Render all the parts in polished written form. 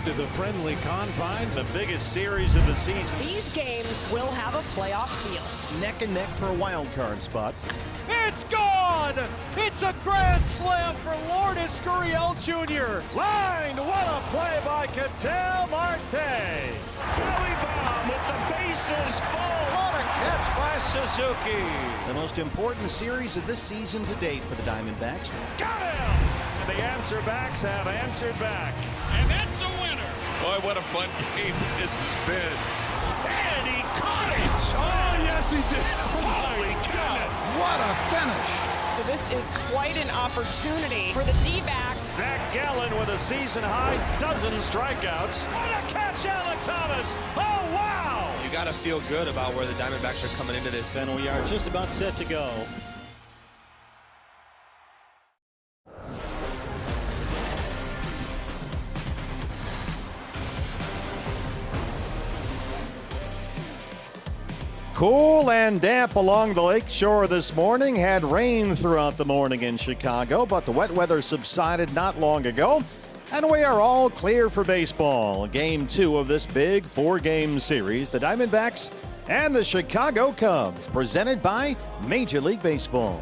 head to the friendly confines. The biggest series of the season. These games will have a playoff feel. Neck and neck for a wild card spot. It's gone! It's a grand slam for Lourdes Gurriel Jr. Lined, what a play by Ketel Marte. Belly bomb with the bases full. What a catch by Suzuki. The most important series of this season to date for the Diamondbacks. Got him! And the answer backs have answered back. And that's a winner. Boy, what a fun game this has been. And he caught it! Oh, yes, he did. Holy cow! What a finish. So this is quite an opportunity for the D-backs. Zach Gallen with a season-high dozen strikeouts. What a catch, Alec Thomas! Oh, wow! You got to feel good about where the Diamondbacks are coming into this. And we are just about set to go. Cool and damp along the lake shore this morning. Had rain throughout the morning in Chicago, but the wet weather subsided not long ago. And we are all clear for baseball. Game 2 of this big 4-game series. The Diamondbacks and the Chicago Cubs, presented by Major League Baseball.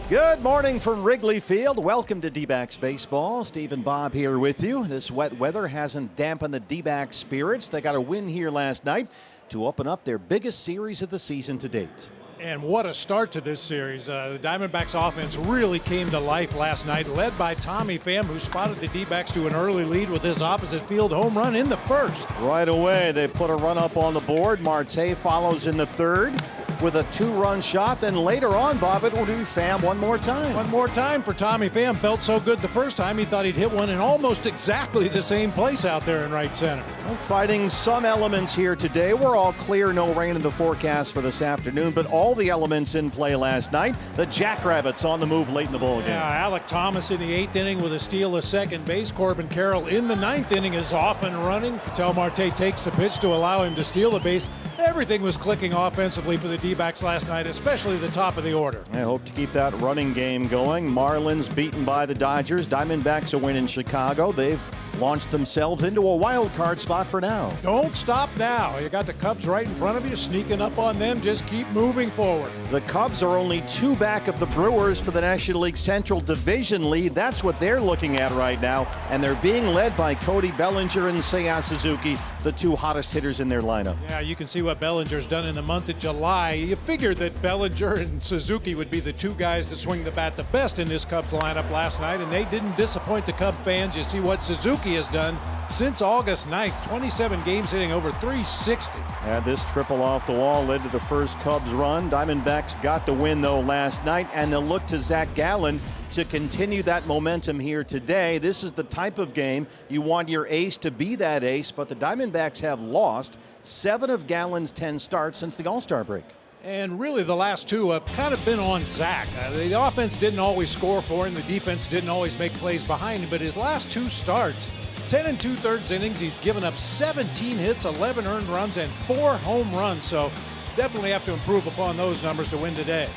Good morning from Wrigley Field. Welcome to D-backs Baseball. Steve and Bob here with you. This wet weather hasn't dampened the D-backs spirits. They got a win here last night to open up their biggest series of the season to date. And what a start to this series. The Diamondbacks offense really came to life last night, led by Tommy Pham, who spotted the D-backs to an early lead with his opposite field home run in the first. Right away, they put a run up on the board. Marte follows in the third with a 2-run shot. Then later on, Bob, it will do Pham one more time. One more time for Tommy Pham. Felt so good the first time, he thought he'd hit one in almost exactly the same place out there in right center. Well, fighting some elements here today. We're all clear, no rain in the forecast for this afternoon, but all the elements in play last night. The Jackrabbits on the move late in the ball game. Yeah, Alec Thomas in the 8th inning with a steal of second base. Corbin Carroll in the 9th inning is off and running. Ketel Marte takes the pitch to allow him to steal the base. Everything was clicking offensively for the D-backs last night, especially the top of the order. I hope to keep that running game going. Marlins beaten by the Dodgers. Diamondbacks a win in Chicago. They've launched themselves into a wild card spot for now. Don't stop now. You got the Cubs right in front of you, sneaking up on them. Just keep moving forward. The Cubs are only 2 back of the Brewers for the National League Central Division lead. That's what they're looking at right now. And they're being led by Cody Bellinger and Seiya Suzuki, the 2 hottest hitters in their lineup. Yeah, you can see what Bellinger's done in the month of July. You figured that Bellinger and Suzuki would be the 2 guys that swing the bat the best in this Cubs lineup last night, and they didn't disappoint the Cub fans. You see what Suzuki has done since August 9th, 27 games hitting over 360. Had this triple off the wall led to the first Cubs run. Diamondbacks got the win though last night, and they'll look to Zach Gallen to continue that momentum here today. This is the type of game you want your ace to be that ace, but the Diamondbacks have lost 7 of Gallen's 10 starts since the All-Star break. And really the last 2 have kind of been on Zach. The offense didn't always score for him. The defense didn't always make plays behind him, but his last 2 starts, 10 2/3 innings, he's given up 17 hits, 11 earned runs, and 4 home runs. So definitely have to improve upon those numbers to win today.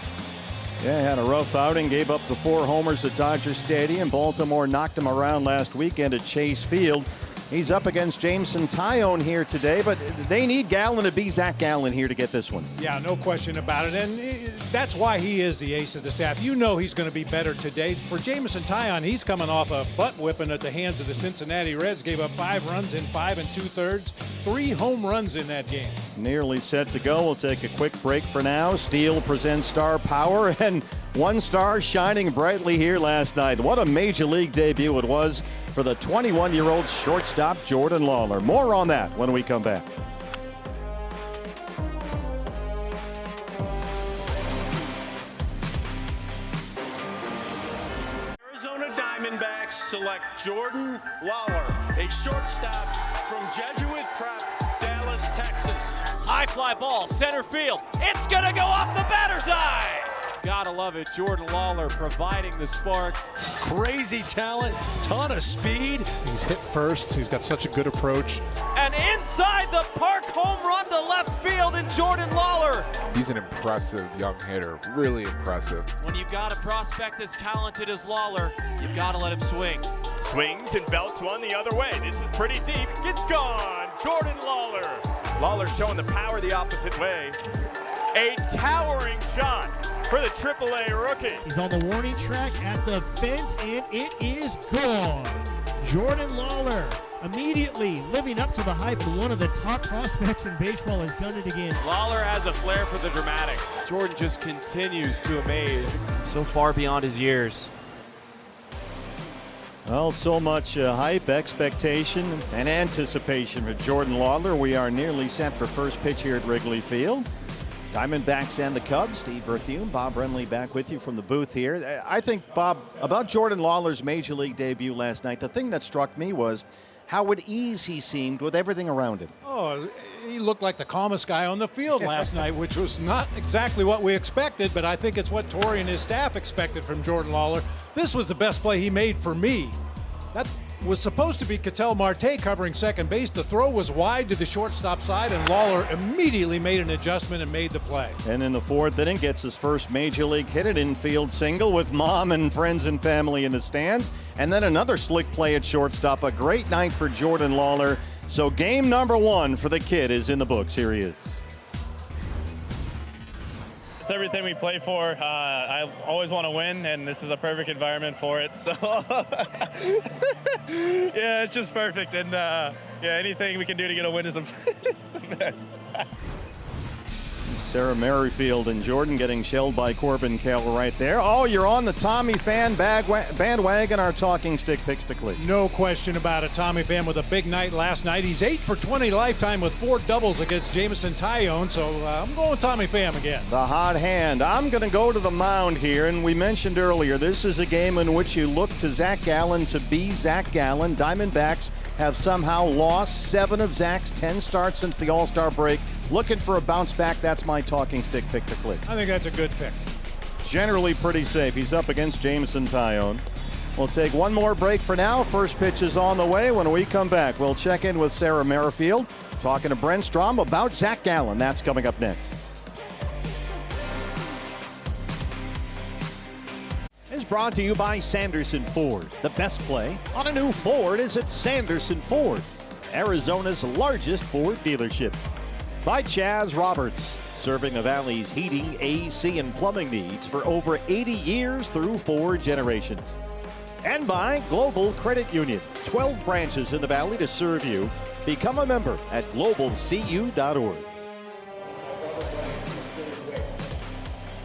Yeah, had a rough outing, gave up the 4 homers at Dodger Stadium. Baltimore knocked him around last weekend at Chase Field. He's up against Jameson Taillon here today, but they need Gallen to be Zach Gallen here to get this one. Yeah, no question about it, and that's why he is the ace of the staff. You know he's going to be better today. For Jameson Taillon, he's coming off a butt whipping at the hands of the Cincinnati Reds. Gave up 5 runs in 5 2/3, 3 home runs in that game. Nearly set to go. We'll take a quick break for now. Steele presents Star Power, and one star shining brightly here last night. What a major league debut it was for the 21-year-old shortstop Jordan Lawlar. More on that when we come back. Arizona Diamondbacks select Jordan Lawlar, a shortstop from Jesuit Prep, Dallas, Texas. High fly ball, center field. It's going to go off the batter's eye. Gotta love it. Jordan Lawlar providing the spark. Crazy talent, ton of speed. He's hit first. He's got such a good approach. And inside the park home run to left field in Jordan Lawlar. He's an impressive young hitter, really impressive. When you've got a prospect as talented as Lawlar, you've got to let him swing. Swings and belts one the other way. This is pretty deep. It's gone. Jordan Lawler. Lawler showing the power the opposite way. A towering shot for the AAA rookie. He's on the warning track at the fence, and it is gone. Jordan Lawler immediately living up to the hype, and one of the top prospects in baseball has done it again. Lawler has a flair for the dramatic. Jordan just continues to amaze, so far beyond his years. Well, so much hype, expectation, and anticipation for Jordan Lawler. We are nearly set for first pitch here at Wrigley Field. Diamondbacks and the Cubs. Steve Berthiaume, Bob Brenly back with you from the booth here. I think, Bob, about Jordan Lawler's Major League debut last night, the thing that struck me was how at ease he seemed with everything around him. Oh, he looked like the calmest guy on the field last night, which was not exactly what we expected, but I think it's what Torrey and his staff expected from Jordan Lawler. This was the best play he made for me. That was supposed to be Ketel Marte covering second base. The throw was wide to the shortstop side, and Lawler immediately made an adjustment and made the play. And in the fourth inning, gets his first Major League hit, an infield single with mom and friends and family in the stands. And then another slick play at shortstop. A great night for Jordan Lawler. So game number one for the kid is in the books. Here he is. It's everything we play for. I always want to win, and this is a perfect environment for it. So, yeah, it's just perfect. And, yeah, anything we can do to get a win is the best. Sarah Merrifield and Jordan getting shelled by Corbin Carroll right there. Oh, you're on the Tommy fan bandwagon. Our talking stick picks to Cleveland. No question about it. Tommy Pham with a big night last night. He's 8 for 20 lifetime with 4 doubles against Jameson Taillon. So I'm going with Tommy Pham again. The hot hand. I'm going to go to the mound here. And we mentioned earlier, this is a game in which you look to Zach Gallen to be Zach Gallen. Diamondbacks have somehow lost 7 of Zach's 10 starts since the All-Star break. Looking for a bounce back. That's my talking stick pick to click. I think that's a good pick. Generally pretty safe. He's up against Jameson Taillon. We'll take one more break for now. First pitch is on the way. When we come back, we'll check in with Sarah Merrifield, talking to Brent Strom about Zach Gallen. That's coming up next. Is brought to you by Sanderson Ford. The best play on a new Ford is at Sanderson Ford, Arizona's largest Ford dealership. By Chaz Roberts, serving the Valley's heating, AC, and plumbing needs for over 80 years through 4 generations. And by Global Credit Union, 12 branches in the Valley to serve you. Become a member at globalcu.org.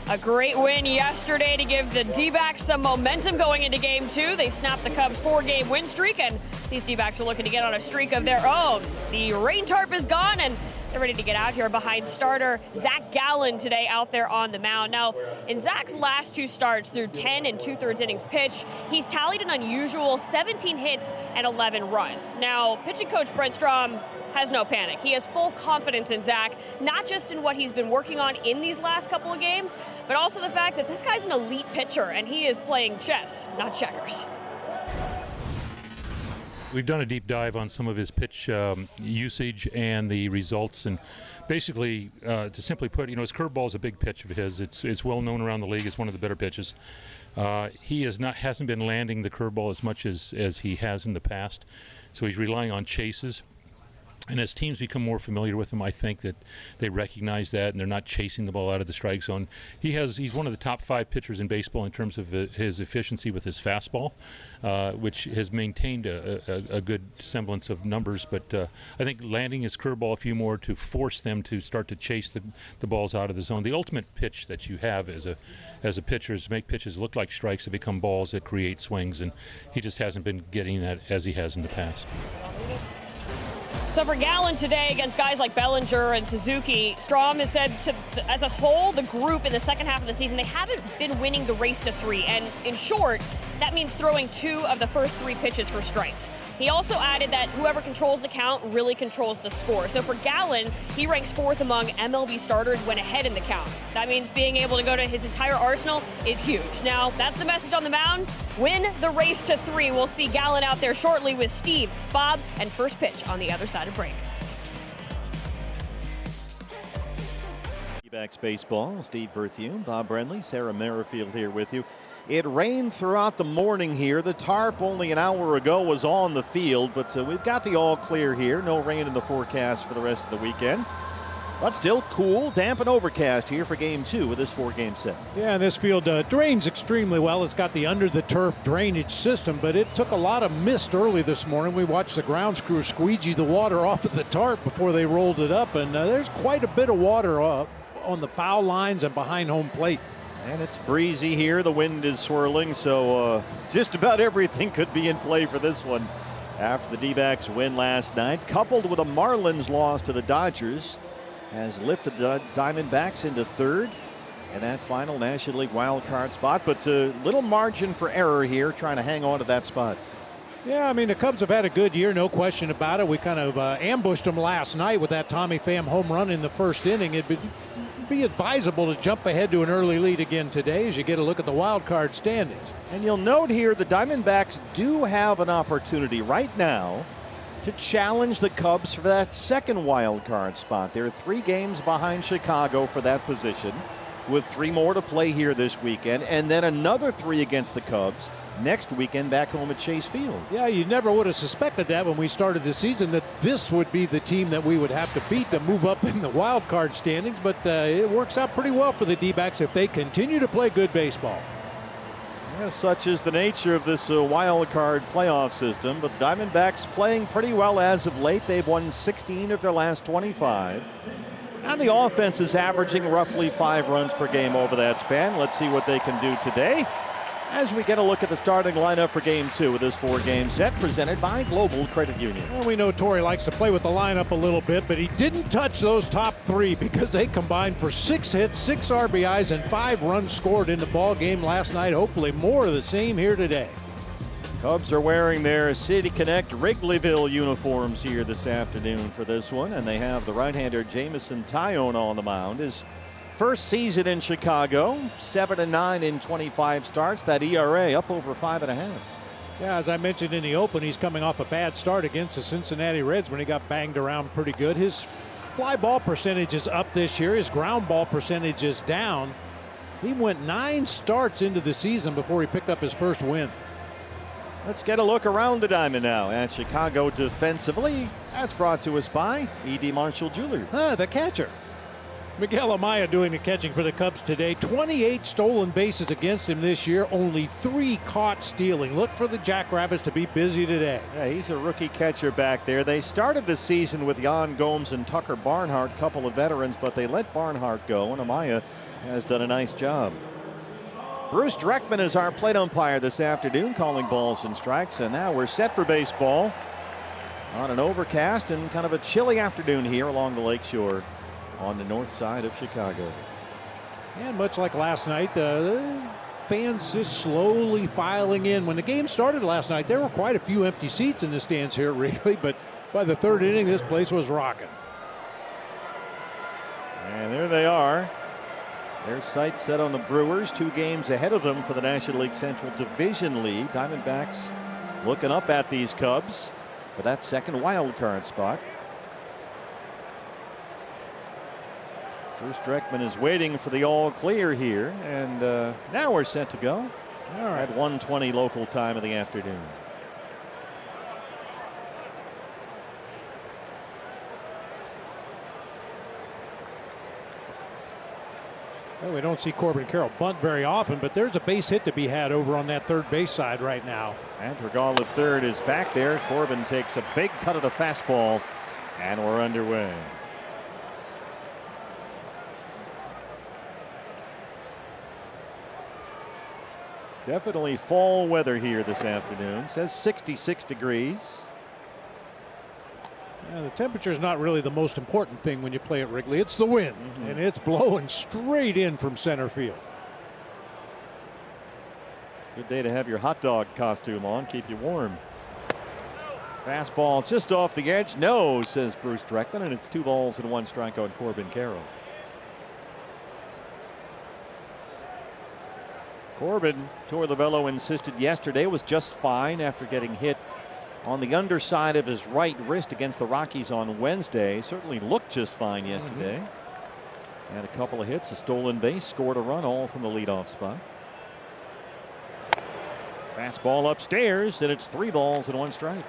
A great win yesterday to give the D-backs some momentum going into Game 2. They snapped the Cubs' 4-game win streak, and these D-backs are looking to get on a streak of their own. The rain tarp is gone, and they're ready to get out here behind starter Zach Gallen today out there on the mound. Now, in Zach's last 2 starts through 10 and 2/3 innings pitched, he's tallied an unusual 17 hits and 11 runs. Now, pitching coach Brent Strom has no panic. He has full confidence in Zach, not just in what he's been working on in these last couple of games, but also the fact that this guy's an elite pitcher, and he is playing chess, not checkers. We've done a deep dive on some of his pitch usage and the results, and basically, to simply put, his curveball is a big pitch of his. It's well known around the league. It's one of the better pitches. He hasn't been landing the curveball as much as he has in the past, so he's relying on chases. And as teams become more familiar with him, I think that they recognize that, and they're not chasing the ball out of the strike zone. He's one of the top 5 pitchers in baseball in terms of his efficiency with his fastball, which has maintained a good semblance of numbers. But I think landing his curveball a few more to force them to start to chase the balls out of the zone. The ultimate pitch that you have as a pitcher is to make pitches look like strikes that become balls that create swings, and he just hasn't been getting that as he has in the past. So for Gallen today against guys like Bellinger and Suzuki, Strom has said as a whole, the group in the second half of the season, they haven't been winning the race to 3. And in short, that means throwing 2 of the first 3 pitches for strikes. He also added that whoever controls the count really controls the score. So for Gallen, he ranks 4th among MLB starters when ahead in the count. That means being able to go to his entire arsenal is huge. Now, that's the message on the mound. Win the race to 3. We'll see Gallen out there shortly with Steve, Bob, and first pitch on the other side of break. Backs baseball. Steve Berthiaume, Bob Brenly, Sarah Merrifield here with you. It rained throughout the morning here. The tarp only an hour ago was on the field, but we've got the all clear here. No rain in the forecast for the rest of the weekend. But still cool, damp, and overcast here for Game 2 of this 4-game set. Yeah, and this field drains extremely well. It's got the under-the-turf drainage system, but it took a lot of mist early this morning. We watched the grounds crew squeegee the water off of the tarp before they rolled it up, and there's quite a bit of water on the foul lines and behind home plate. And it's breezy here. The wind is swirling, so just about everything could be in play for this one after the D-backs win last night, coupled with a Marlins loss to the Dodgers, has lifted the Diamondbacks into third in that final National League wild card spot, but a little margin for error here trying to hang on to that spot. Yeah, I mean, the Cubs have had a good year, no question about it. We kind of ambushed them last night with that Tommy Pham home run in the first inning. It'd be advisable to jump ahead to an early lead again today as you get a look at the wild card standings. And you'll note here the Diamondbacks do have an opportunity right now to challenge the Cubs for that second wild card spot. They're 3 games behind Chicago for that position, with 3 more to play here this weekend, and then another 3 against the Cubs next weekend back home at Chase Field. Yeah, you never would have suspected that when we started the season, that this would be the team that we would have to beat to move up in the wild card standings, but it works out pretty well for the D-backs if they continue to play good baseball. Yeah, such is the nature of this wild card playoff system, but Diamondbacks playing pretty well as of late. They've won 16 of their last 25. And the offense is averaging roughly 5 runs per game over that span. Let's see what they can do today as we get a look at the starting lineup for Game 2 of this 4-game set presented by Global Credit Union. Well, we know Torrey likes to play with the lineup a little bit, but he didn't touch those top 3 because they combined for 6 hits, 6 RBIs, and 5 runs scored in the ball game last night. Hopefully more of the same here today. Cubs are wearing their City Connect Wrigleyville uniforms here this afternoon for this one, and they have the right-hander Jameson Taillon on the mound. His first season in Chicago, 7-9 in 25 starts. That ERA up over 5.5. Yeah, as I mentioned in the open, he's coming off a bad start against the Cincinnati Reds when he got banged around pretty good. His fly ball percentage is up this year. His ground ball percentage is down. He went 9 starts into the season before he picked up his first win. Let's get a look around the diamond now at Chicago defensively. That's brought to us by E.D. Marshall Jewelry. The catcher. Miguel Amaya doing the catching for the Cubs today. 28 stolen bases against him this year. Only 3 caught stealing. Look for the Jackrabbits to be busy today. Yeah, he's a rookie catcher back there. They started the season with Jan Gomes and Tucker Barnhart, couple of veterans, but they let Barnhart go, and Amaya has done a nice job. Bruce Dreckman is our plate umpire this afternoon, calling balls and strikes, and now we're set for baseball on an overcast and kind of a chilly afternoon here along the lakeshore on the north side of Chicago. And much like last night, the fans just slowly filing in. When the game started last night, there were quite a few empty seats in the stands here at Wrigley, but by the 3rd inning, this place was rocking. And there they are. Their sights set on the Brewers, 2 games ahead of them for the National League Central Division lead. Diamondbacks looking up at these Cubs for that second wild card spot. Bruce Dreckman is waiting for the all clear here, and now we're set to go at 1:20 local time of the afternoon. Well, we don't see Corbin Carroll bunt very often, but there's a base hit to be had over on that third base side right now. Madrigal at third is back there. Corbin takes a big cut at a fastball, and we're underway. Definitely fall weather here this afternoon. Says 66 degrees. Yeah, the temperature is not really the most important thing when you play at Wrigley. It's the wind, and it's blowing straight in from center field. Good day to have your hot dog costume on, keep you warm. Fastball just off the edge. No, says Bruce Dreckman, and it's 2 balls and 1 strike on Corbin Carroll. Corbin, Torlovello insisted yesterday, was just fine after getting hit on the underside of his right wrist against the Rockies on Wednesday. Certainly looked just fine yesterday. Had a couple of hits, a stolen base, scored a run, all from the leadoff spot. Fastball upstairs, and it's 3 balls and 1 strike.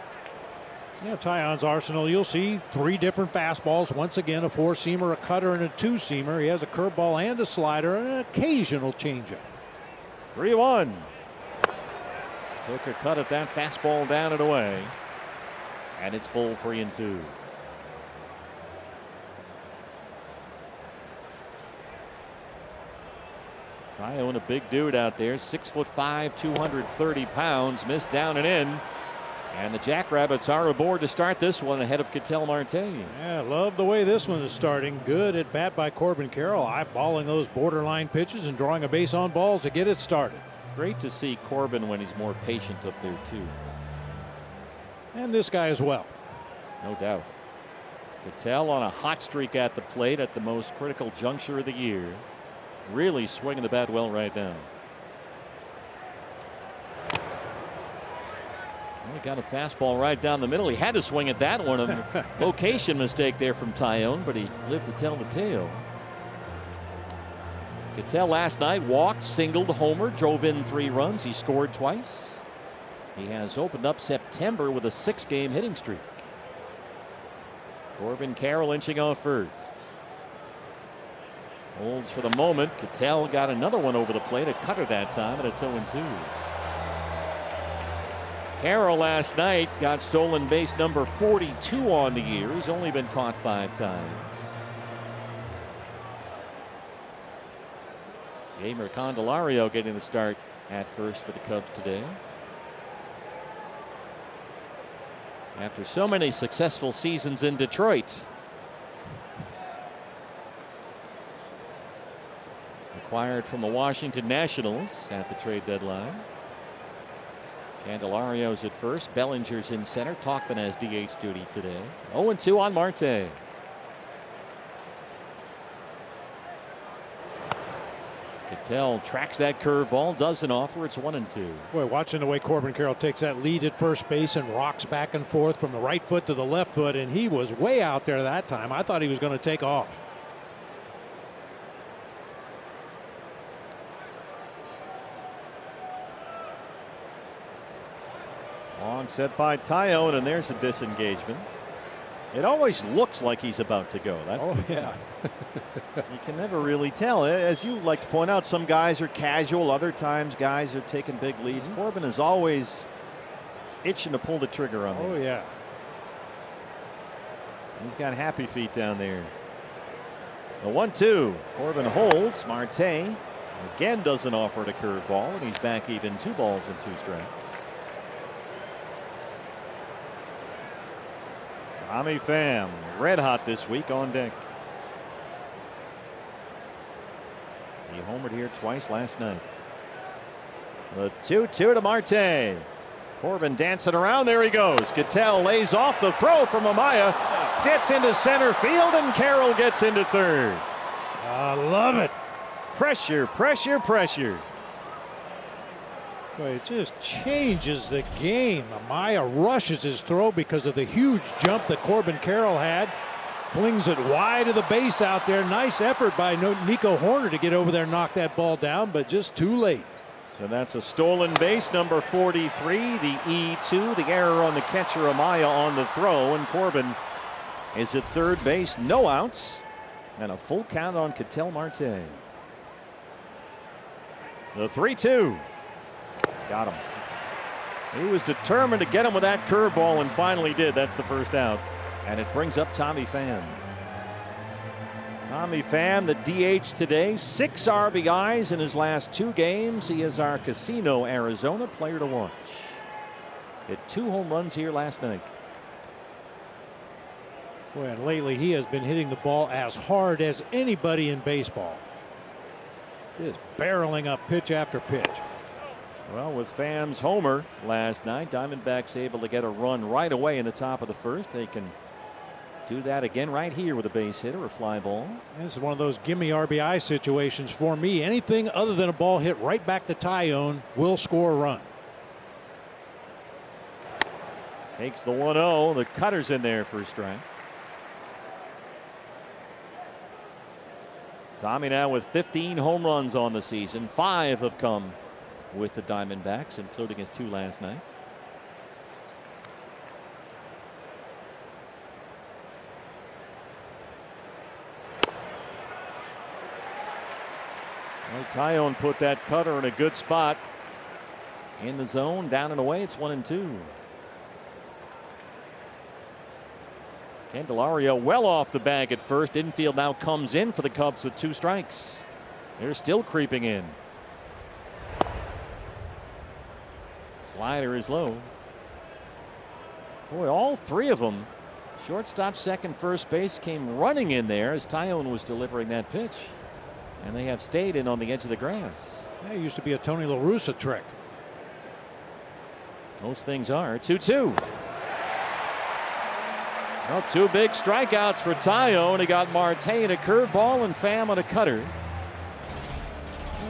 Yeah, Taillon's arsenal, you'll see 3 different fastballs. Once again, a 4-seamer, a cutter, and a 2-seamer. He has a curveball and a slider and an occasional changeup. 3-1. Took a cut at that fastball down and away. And it's full 3-2. Taillon, a big dude out there, 6'5", 230 pounds, missed down and in. And the Jackrabbits are aboard to start this one ahead of Ketel Marte. Yeah, love the way this one is starting. Good at bat by Corbin Carroll, eyeballing those borderline pitches and drawing a base on balls to get it started. Great to see Corbin when he's more patient up there too. And this guy as well. No doubt. Ketel on a hot streak at the plate at the most critical juncture of the year. Really swinging the bat well right now. He got a fastball right down the middle. He had to swing at that one. A location mistake there from Taillon, but he lived to tell the tale. Ketel last night walked, singled, homered, drove in 3 runs. He scored twice. He has opened up September with a 6-game hitting streak. Corbin Carroll inching off first. Holds for the moment. Ketel got another one over the plate, a cutter that time, and a 2-2. Carroll last night got stolen base number 42 on the year. He's only been caught 5 times. Jeimer Candelario getting the start at first for the Cubs today. After so many successful seasons in Detroit. Acquired from the Washington Nationals at the trade deadline. Candelario's at first. Bellinger's in center. Tauchman has DH duty today. 0-2 on Marte. Ketel tracks that curveball, doesn't offer. It's 1-2. Boy, watching the way Corbin Carroll takes that lead at first base and rocks back and forth from the right foot to the left foot, and he was way out there that time. I thought he was going to take off. Long set by Taillon, and there's a disengagement. It always looks like he's about to go. That's yeah. You can never really tell. As you like to point out, some guys are casual. Other times guys are taking big leads. Corbin is always itching to pull the trigger on Oh, yeah. He's got happy feet down there. The 1-2. Corbin holds. Marte again doesn't offer the curveball, and he's back even 2 balls and 2 strikes. Tommy Pham, red hot this week on deck. He homered here twice last night. The 2-2 to Marte. Corbin dancing around. There he goes. Ketel lays off the throw from Amaya. Gets into center field, and Carroll gets into third. I love it. Pressure, pressure, pressure. Boy, it just changes the game. Amaya rushes his throw because of the huge jump that Corbin Carroll had. Flings it wide of the base out there. Nice effort by Nico Horner to get over there and knock that ball down, but just too late. So that's a stolen base, number 43, the E2, the error on the catcher Amaya on the throw, and Corbin is at third base, no outs, and a full count on Ketel Marte. The 3-2. Got him. He was determined to get him with that curveball and finally did. That's the first out. And it brings up Tommy Pham. Tommy Pham, the DH today, 6 RBIs in his last 2 games. He is our Casino, Arizona player to watch. Hit 2 home runs here last night. Boy, and lately he has been hitting the ball as hard as anybody in baseball. Just barreling up pitch after pitch. Well, with Pham's homer last night, Diamondbacks able to get a run right away in the top of the first. They can do that again right here with a base hit or a fly ball. This is one of those gimme RBI situations for me. Anything other than a ball hit right back to Taillon will score a run. Takes the 1-0. The cutter's in there for a strike. Tommy now with 15 home runs on the season. 5 have come with the Diamondbacks, including his 2 last night. Well, Tyone put that cutter in a good spot. In the zone, down and away, it's 1-2. Candelario well off the bag at first. Infield now comes in for the Cubs with 2 strikes. They're still creeping in. Slider is low. Boy, all 3 of them, shortstop, second, first base, came running in there as Tyone was delivering that pitch. And they have stayed in on the edge of the grass. That used to be a Tony La Russa trick. Most things are. 2-2. Well, 2 big strikeouts for Tyone. He got Marte in a curveball and Pham on a cutter.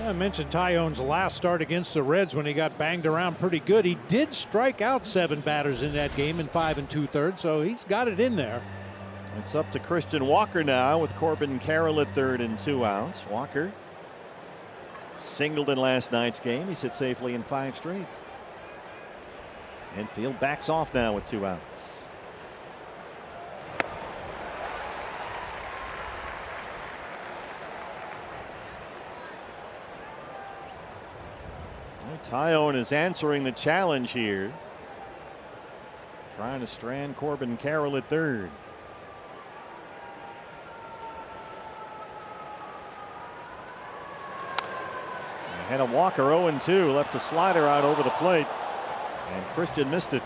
I mentioned Tyone's last start against the Reds when he got banged around pretty good. He did strike out 7 batters in that game in 5 2/3, so he's got it in there. It's up to Christian Walker now with Corbin Carroll at third and 2 outs. Walker singled in last night's game. He sits safely in 5 straight. Infield backs off now with 2 outs. Tyone is answering the challenge here. Trying to strand Corbin Carroll at third. Ahead of Walker, 0-2. Left a slider out over the plate. And Christian missed it.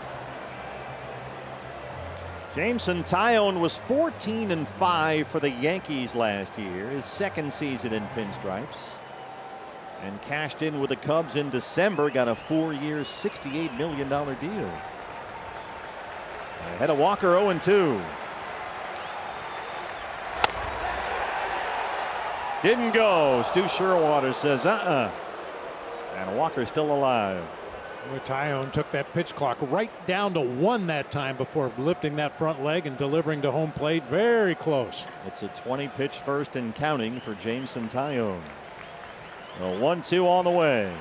Jameson Tyone was 14-5 for the Yankees last year, his 2nd season in pinstripes. And cashed in with the Cubs in December, got a 4-year, $68 million deal. Ahead of Walker, 0-2. Didn't go. Stu Sherwater says and Walker's still alive. Tyone took that pitch clock right down to 1 that time before lifting that front leg and delivering to home plate. Very close. It's a 20-pitch first and counting for Jameson Tyone. A 1-2 on the way.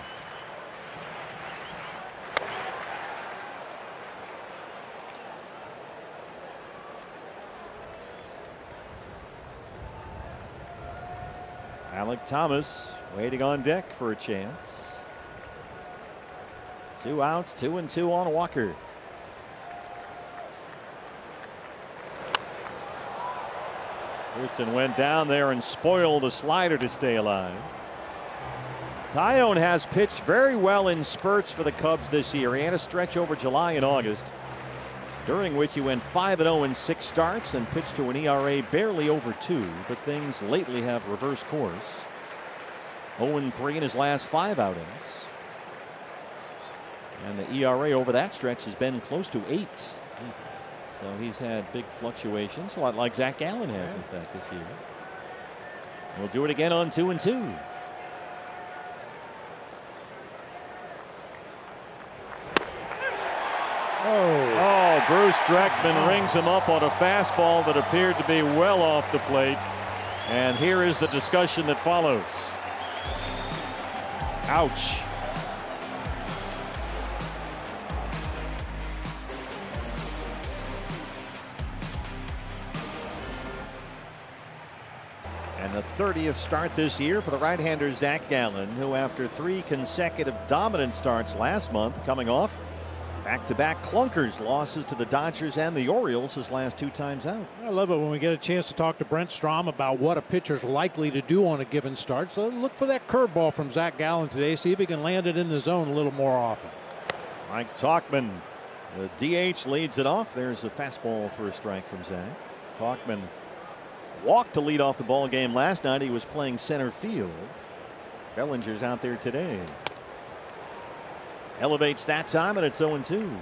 Alec Thomas waiting on deck for a chance. 2 outs, 2-2 on Walker. Houston went down there and spoiled a slider to stay alive. Tyone has pitched very well in spurts for the Cubs this year. He had a stretch over July and August, during which he went 5-0 in 6 starts and pitched to an ERA barely over 2. But things lately have reversed course. 0-3 in his last 5 outings. And the ERA over that stretch has been close to 8. So he's had big fluctuations, a lot like Zach Gallen has, in fact, this year. We'll do it again on 2-2. Oh, Bruce Dreckman rings him up on a fastball that appeared to be well off the plate. And here is the discussion that follows. Ouch. And the 30th start this year for the right-hander Zach Gallen, who after 3 consecutive dominant starts last month, coming off back-to-back clunkers, losses to the Dodgers and the Orioles his last 2 times out. I love it when we get a chance to talk to Brent Strom about what a pitcher's likely to do on a given start. So look for that curveball from Zach Gallen today. See if he can land it in the zone a little more often. Mike Tauchman, the DH, leads it off. There's a fastball for a strike from Zach. Tauchman walked to lead off the ball game last night. He was playing center field. Bellinger's out there today. Elevates that time, and it's 0-2.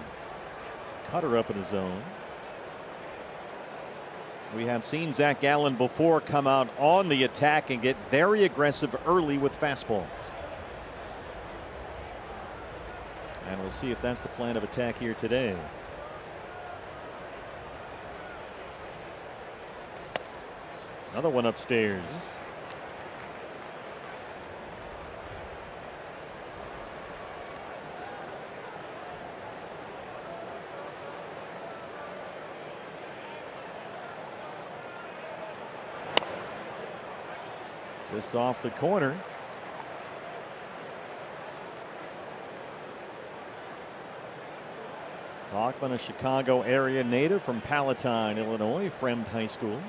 Cutter up in the zone. We have seen Zach Gallen before come out on the attack and get very aggressive early with fastballs. And we'll see if that's the plan of attack here today. Another one upstairs. Just off the corner. Talkman, a Chicago area native from Palatine, Illinois, Fremd High School.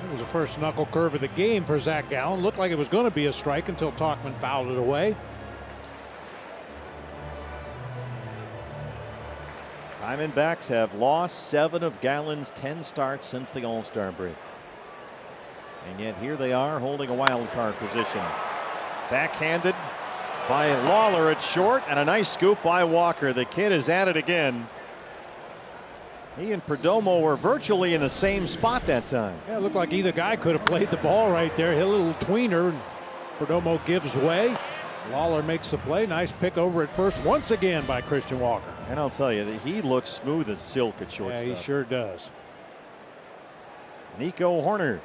It was the first knuckle curve of the game for Zach Gallen. Looked like it was going to be a strike until Talkman fouled it away. Diamondbacks have lost 7 of Gallen's 10 starts since the All-Star break. And yet here they are holding a wild card position. Backhanded by Lawler at short, and a nice scoop by Walker. The kid is at it again. He and Perdomo were virtually in the same spot that time. Yeah, it looked like either guy could have played the ball right there. Hit a little tweener. Perdomo gives way. Lawler makes the play. Nice pick over at first once again by Christian Walker. And I'll tell you that he looks smooth as silk at shortstop. Yeah, he sure does. Nico Horner.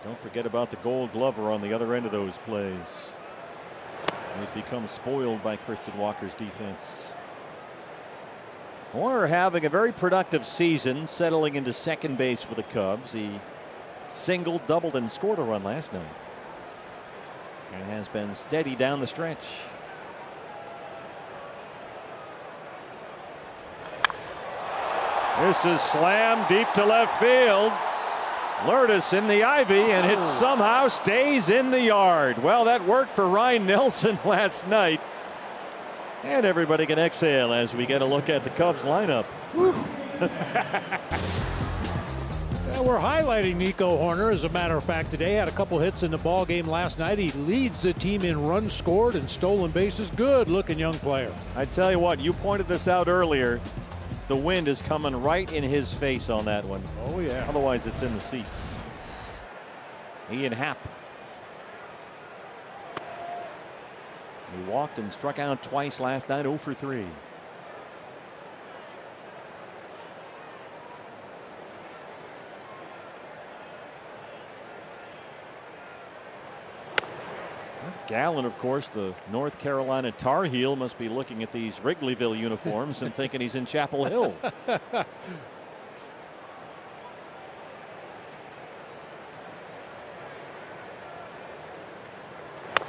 Don't forget about the Gold Glover on the other end of those plays. He's become spoiled by Christian Walker's defense. Horner having a very productive season, settling into second base with the Cubs. He singled, doubled, and scored a run last night. And has been steady down the stretch. This is slammed deep to left field. Lourdes in the ivy, and it somehow stays in the yard. Well, that worked for Ryan Nelson last night. And everybody can exhale as we get a look at the Cubs lineup. Yeah, we're highlighting Nico Horner, as a matter of fact, today. Had a couple hits in the ball game last night. He leads the team in runs scored and stolen bases. Good looking young player. I tell you what, you pointed this out earlier. The wind is coming right in his face on that one. Oh, yeah. Otherwise, it's in the seats. Ian Happ. He walked and struck out twice last night, 0 for 3. Gallen, of course, the North Carolina Tar Heel, must be looking at these Wrigleyville uniforms and thinking he's in Chapel Hill.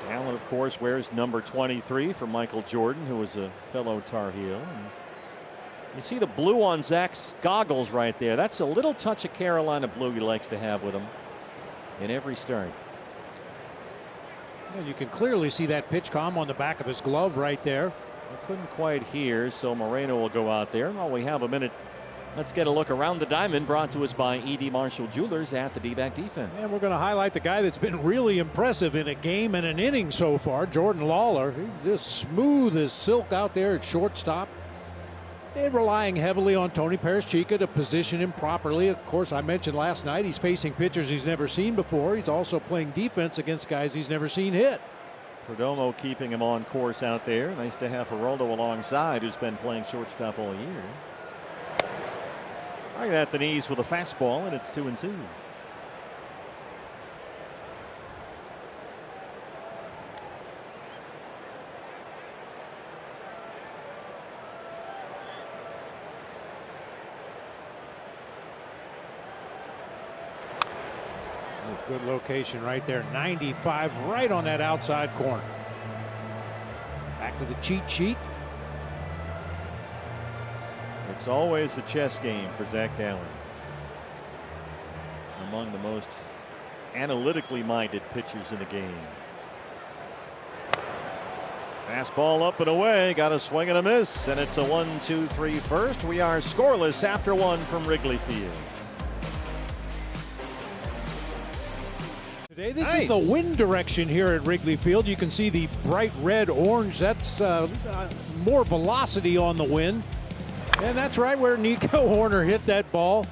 Gallen, of course, wears number 23 for Michael Jordan, who was a fellow Tar Heel. And you see the blue on Zach's goggles right there. That's a little touch of Carolina blue he likes to have with him in every start. And you can clearly see that pitch comm on the back of his glove right there. I couldn't quite hear, so Moreno will go out there. While we have a minute, let's get a look around the diamond, brought to us by E.D. Marshall Jewelers at the D-back defense. And we're going to highlight the guy that's been really impressive in a game and an inning so far, Jordan Lawler. He's just smooth as silk out there at shortstop. And relying heavily on Tony Perez-Chica to position him properly. Of course, I mentioned last night he's facing pitchers he's never seen before. He's also playing defense against guys he's never seen hit. Perdomo keeping him on course out there. Nice to have Geraldo alongside, who's been playing shortstop all year. Right at the knees with a fastball, and it's 2-2. Good location right there. 95 right on that outside corner. Back to the cheat sheet. It's always a chess game for Zach Gallen. Among the most analytically minded pitchers in the game. Fastball up and away. Got a swing and a miss. And it's a 1-2-3 first. We are scoreless after one from Wrigley Field. Today, this is the wind direction here at Wrigley Field. You can see the bright red orange. That's more velocity on the wind. And that's right where Nico Horner hit that ball.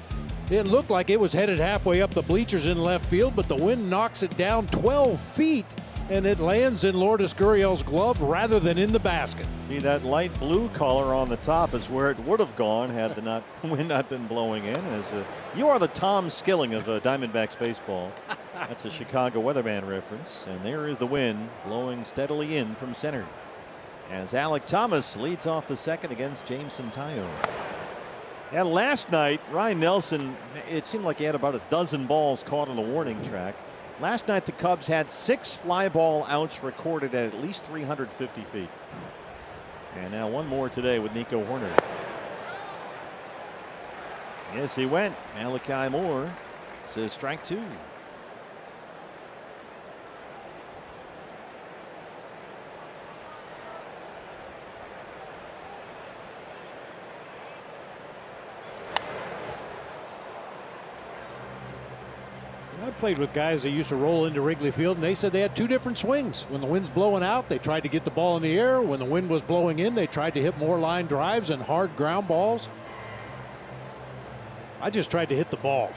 It looked like it was headed halfway up the bleachers in left field, but the wind knocks it down 12 feet, and it lands in Lourdes Gurriel's glove rather than in the basket. See, that light blue color on the top is where it would have gone had the wind not been blowing in. You are the Tom Skilling of Diamondbacks baseball. That's a Chicago weatherman reference. And there is the wind blowing steadily in from center as Alek Thomas leads off the second against Jameson Tayo. Yeah, last night, Ryan Nelson, it seemed like he had about a dozen balls caught on the warning track. Last night, the Cubs had 6 fly ball outs recorded at least 350 feet. And now one more today with Nico Horner. Yes, he went. Malachi Moore says strike 2. I played with guys that used to roll into Wrigley Field, and they said they had 2 different swings. When the wind's blowing out, they tried to get the ball in the air. When the wind was blowing in, they tried to hit more line drives and hard ground balls. I just tried to hit the ball.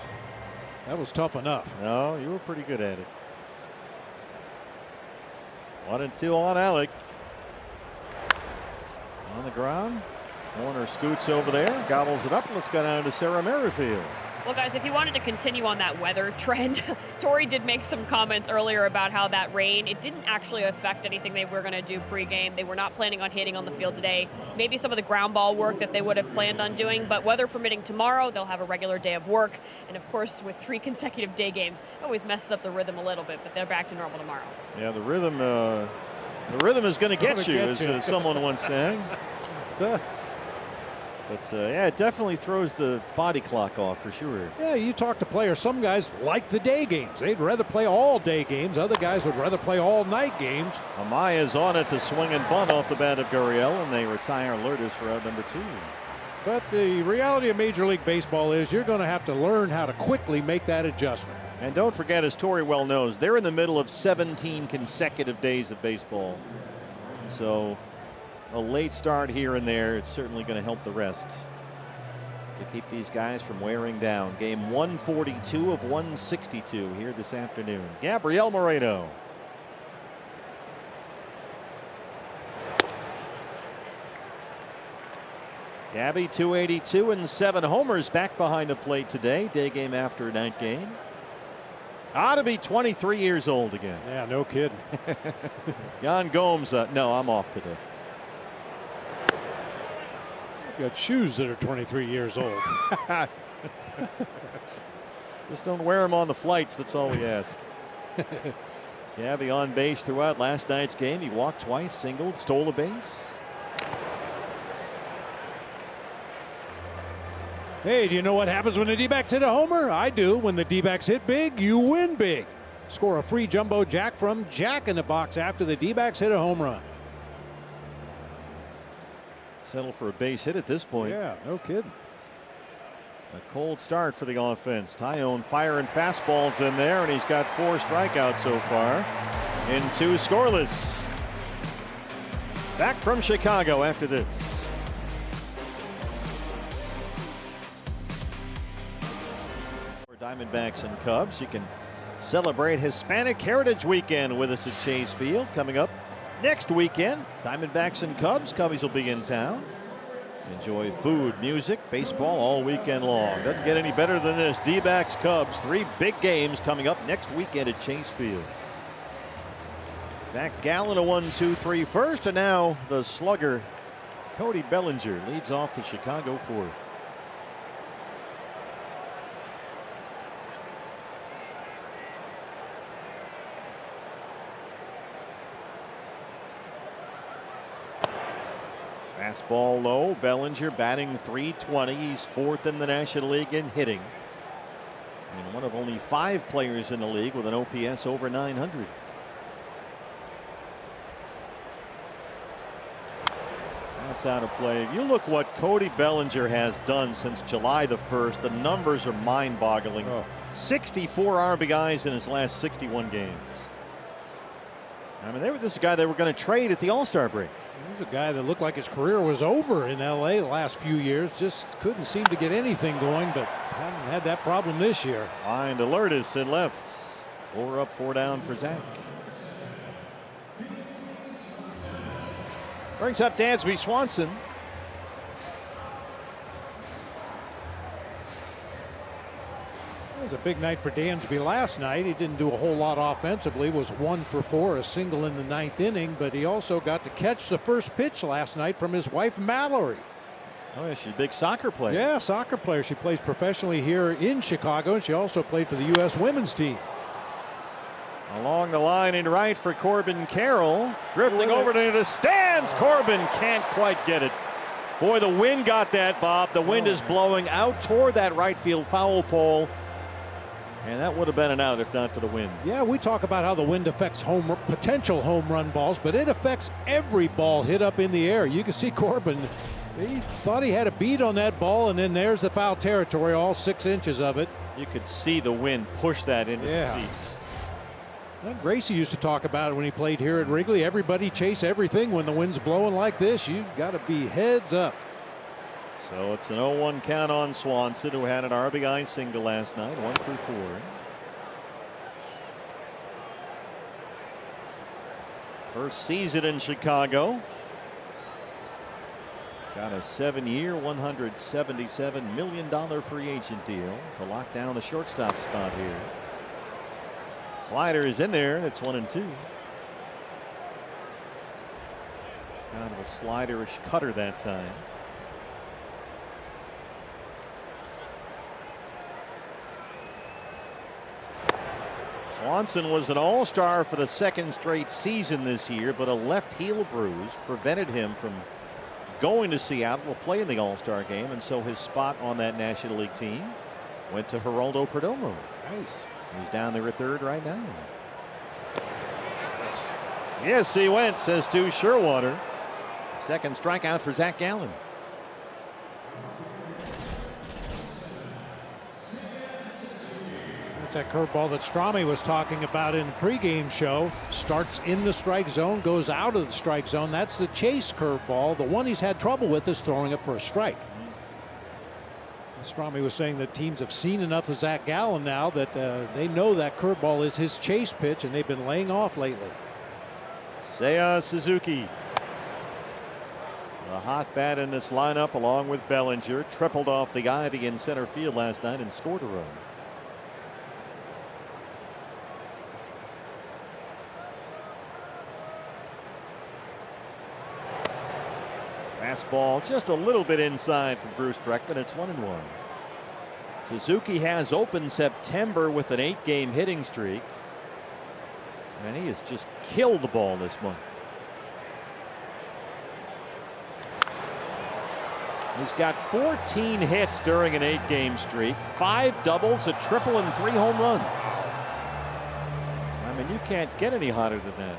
That was tough enough. No, you were pretty good at it. 1-2 on Alec. On the ground. Warner scoots over there, gobbles it up. Let's go down to Sarah Merrifield. Well, guys, if you wanted to continue on that weather trend, Torrey did make some comments earlier about how that rain, it didn't actually affect anything they were going to do pregame. They were not planning on hitting on the field today. Maybe some of the ground ball work that they would have planned on doing, but weather permitting tomorrow, they'll have a regular day of work. And of course, with 3 consecutive day games, it always messes up the rhythm a little bit, but they're back to normal tomorrow. Yeah, the rhythm is going to get you, as someone once sang. But yeah, it definitely throws the body clock off for sure. Yeah, you talk to players. Some guys like the day games. They'd rather play all day games. Other guys would rather play all night games. Amaya's on it to swing and bunt off the bat of Gurriel, and they retire Lourdes for out number 2. But the reality of Major League Baseball is you're going to have to learn how to quickly make that adjustment. And don't forget, as Torrey well knows, they're in the middle of 17 consecutive days of baseball. So a late start here and there, it's certainly going to help the rest to keep these guys from wearing down. Game 142 of 162 here this afternoon. Gabriel Moreno. Gabby, 282 and 7 homers, back behind the plate today. Day game after night game. Ought to be 23 years old again. Yeah, no kidding. Jan Gomes, no, I'm off today. You got shoes that are 23 years old. Just don't wear them on the flights. That's all we ask. Gabby on base throughout last night's game. He walked twice, singled, stole a base. Hey, do you know what happens when the D-backs hit a homer? I do. When the D-backs hit big, you win big. Score a free jumbo jack from Jack in the Box after the D-backs hit a home run. Settle for a base hit at this point. Yeah, no kidding. A cold start for the offense. Tyone firing fastballs in there, and he's got 4 strikeouts so far in 2 scoreless. Back from Chicago after this. For Diamondbacks and Cubs, you can celebrate Hispanic Heritage Weekend with us at Chase Field coming up next weekend. Diamondbacks and Cubs. Cubbies will be in town. Enjoy food, music, baseball all weekend long. Doesn't get any better than this. D-backs, Cubs, 3 big games coming up next weekend at Chase Field. Zach Gallen a 1-2-3 first, and now the slugger Cody Bellinger leads off the Chicago 4th. Fastball low. Bellinger batting .320. He's 4th in the National League in hitting. And one of only 5 players in the league with an OPS over 900. That's out of play. You look what Cody Bellinger has done since July the 1st. The numbers are mind-boggling. 64 RBIs in his last 61 games. I mean, this is a guy they were going to trade at the All-Star break. He was a guy that looked like his career was over in L.A. the last few years. Just couldn't seem to get anything going, but haven't had that problem this year. Behind Lourdes in left. 4 up, 4 down for Zach. Brings up Dansby Swanson. It was a big night for Dansby last night. He didn't do a whole lot offensively, was 1 for 4, a single in the 9th inning, but he also got to catch the first pitch last night from his wife Mallory. Oh, yeah, she's a big soccer player. Yeah, soccer player. She plays professionally here in Chicago, and she also played for the U.S. women's team. Along the line in right for Corbin Carroll. Drifting over to the stands. Corbin can't quite get it. Boy, the wind got that, Bob. The wind is blowing out toward that right field foul pole. And that would have been an out if not for the wind. Yeah, we talk about how the wind affects potential home run balls, but it affects every ball hit up in the air. You can see Corbin, he thought he had a beat on that ball, and then there's the foul territory, all 6 inches of it. You could see the wind push that into the seats. Well, Gracie used to talk about it when he played here at Wrigley. Everybody chase everything when the wind's blowing like this. You've got to be heads up. So it's an 0-1 count on Swanson, who had an RBI single last night, 1 through 4. First season in Chicago. Got a 7-year, $177 million free agent deal to lock down the shortstop spot here. Slider is in there, and it's 1-2. Kind of a sliderish cutter that time. Swanson was an all-star for the 2nd straight season this year, but a left heel bruise prevented him from going to Seattle to play in the All-Star game, and so his spot on that National League team went to Geraldo Perdomo. Nice. He's down there at third right now. Yes, he went, says Stu Sherwater. 2nd strikeout for Zach Gallen. That's that curveball that Strami was talking about in the pregame show. Starts in the strike zone, goes out of the strike zone. That's the chase curveball. The one he's had trouble with is throwing it for a strike. Strami was saying that teams have seen enough of Zach Gallen now that they know that curveball is his chase pitch, and they've been laying off lately. Seiya Suzuki. A hot bat in this lineup, along with Bellinger. Tripled off the ivy in center field last night and scored a run. Fastball just a little bit inside from Bruce Breckman. It's 1-1. Suzuki has opened September with an 8-game hitting streak, and he has just killed the ball this month. He's got 14 hits during an 8-game streak, 5 doubles, a triple, and 3 home runs. I mean, you can't get any hotter than that.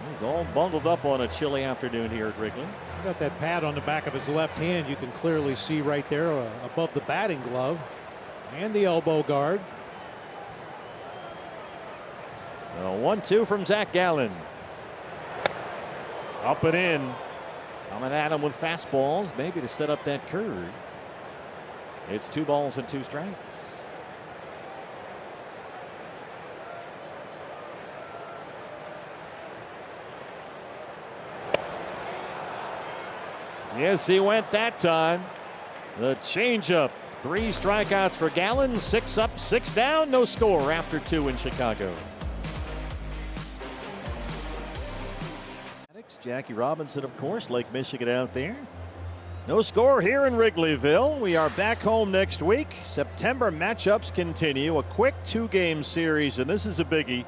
He's all bundled up on a chilly afternoon here at Wrigley. Got that pad on the back of his left hand. You can clearly see right there above the batting glove and the elbow guard. 1-2 from Zach Gallen. Up and in. Coming at him with fastballs, maybe to set up that curve. It's 2 balls and 2 strikes. Yes, he went that time. The changeup. 3 strikeouts for Gallen. 6 up, 6 down. No score after 2 in Chicago. Jackie Robinson, of course, Lake Michigan out there. No score here in Wrigleyville. We are back home next week. September matchups continue. A quick 2-game series, and this is a biggie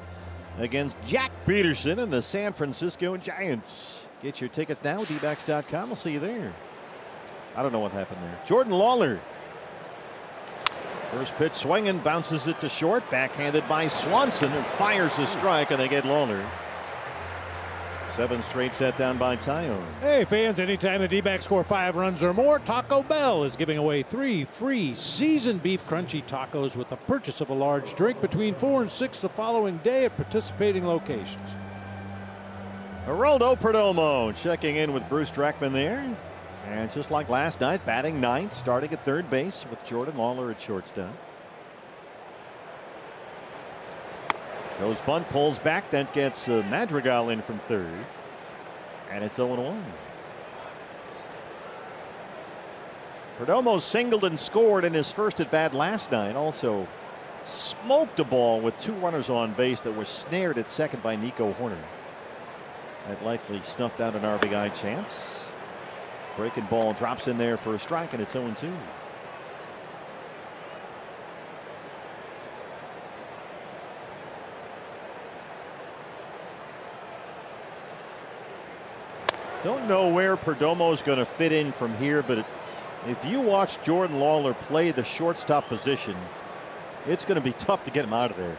against Jack Peterson and the San Francisco Giants. Get your tickets now at dbacks.com. We'll see you there. I don't know what happened there. Jordan Lawler. First pitch swinging, bounces it to short. Backhanded by Swanson, and fires a strike, and they get Lawler. 7 straight set down by Tyone. Hey fans, anytime the D-backs score 5 runs or more, Taco Bell is giving away 3 free seasoned beef crunchy tacos with the purchase of a large drink between 4 and 6 the following day at participating locations. Geraldo Perdomo checking in with Bruce Dreckman there. And just like last night, batting 9th, starting at third base with Jordan Lawler at shortstop. Shows bunt, pulls back, then gets Madrigal in from third. And it's 0-1. Perdomo singled and scored in his first at bat last night. Also smoked a ball with 2 runners on base that were snared at second by Nico Horner. That likely snuffed out an RBI chance. Breaking ball drops in there for a strike, and it's 0-2. Don't know where Perdomo's going to fit in from here, but if you watch Jordan Lawler play the shortstop position, it's going to be tough to get him out of there.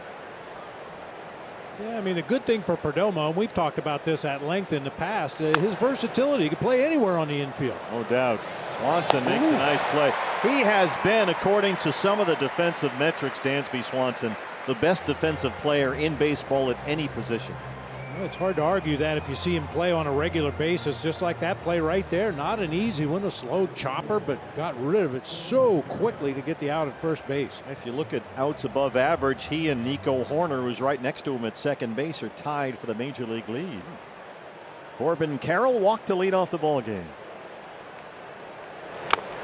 Yeah, I mean, the good thing for Perdomo, and we've talked about this at length in the past, his versatility. He can play anywhere on the infield. No doubt. Swanson makes a nice play. He has been, according to some of the defensive metrics, Dansby Swanson, the best defensive player in baseball at any position. Well, it's hard to argue that if you see him play on a regular basis, just like that play right there. Not an easy one, a slow chopper, but got rid of it so quickly to get the out at first base. If you look at outs above average, he and Nico Horner, who's right next to him at second base, are tied for the major league lead. Corbin Carroll walked to lead off the ball game.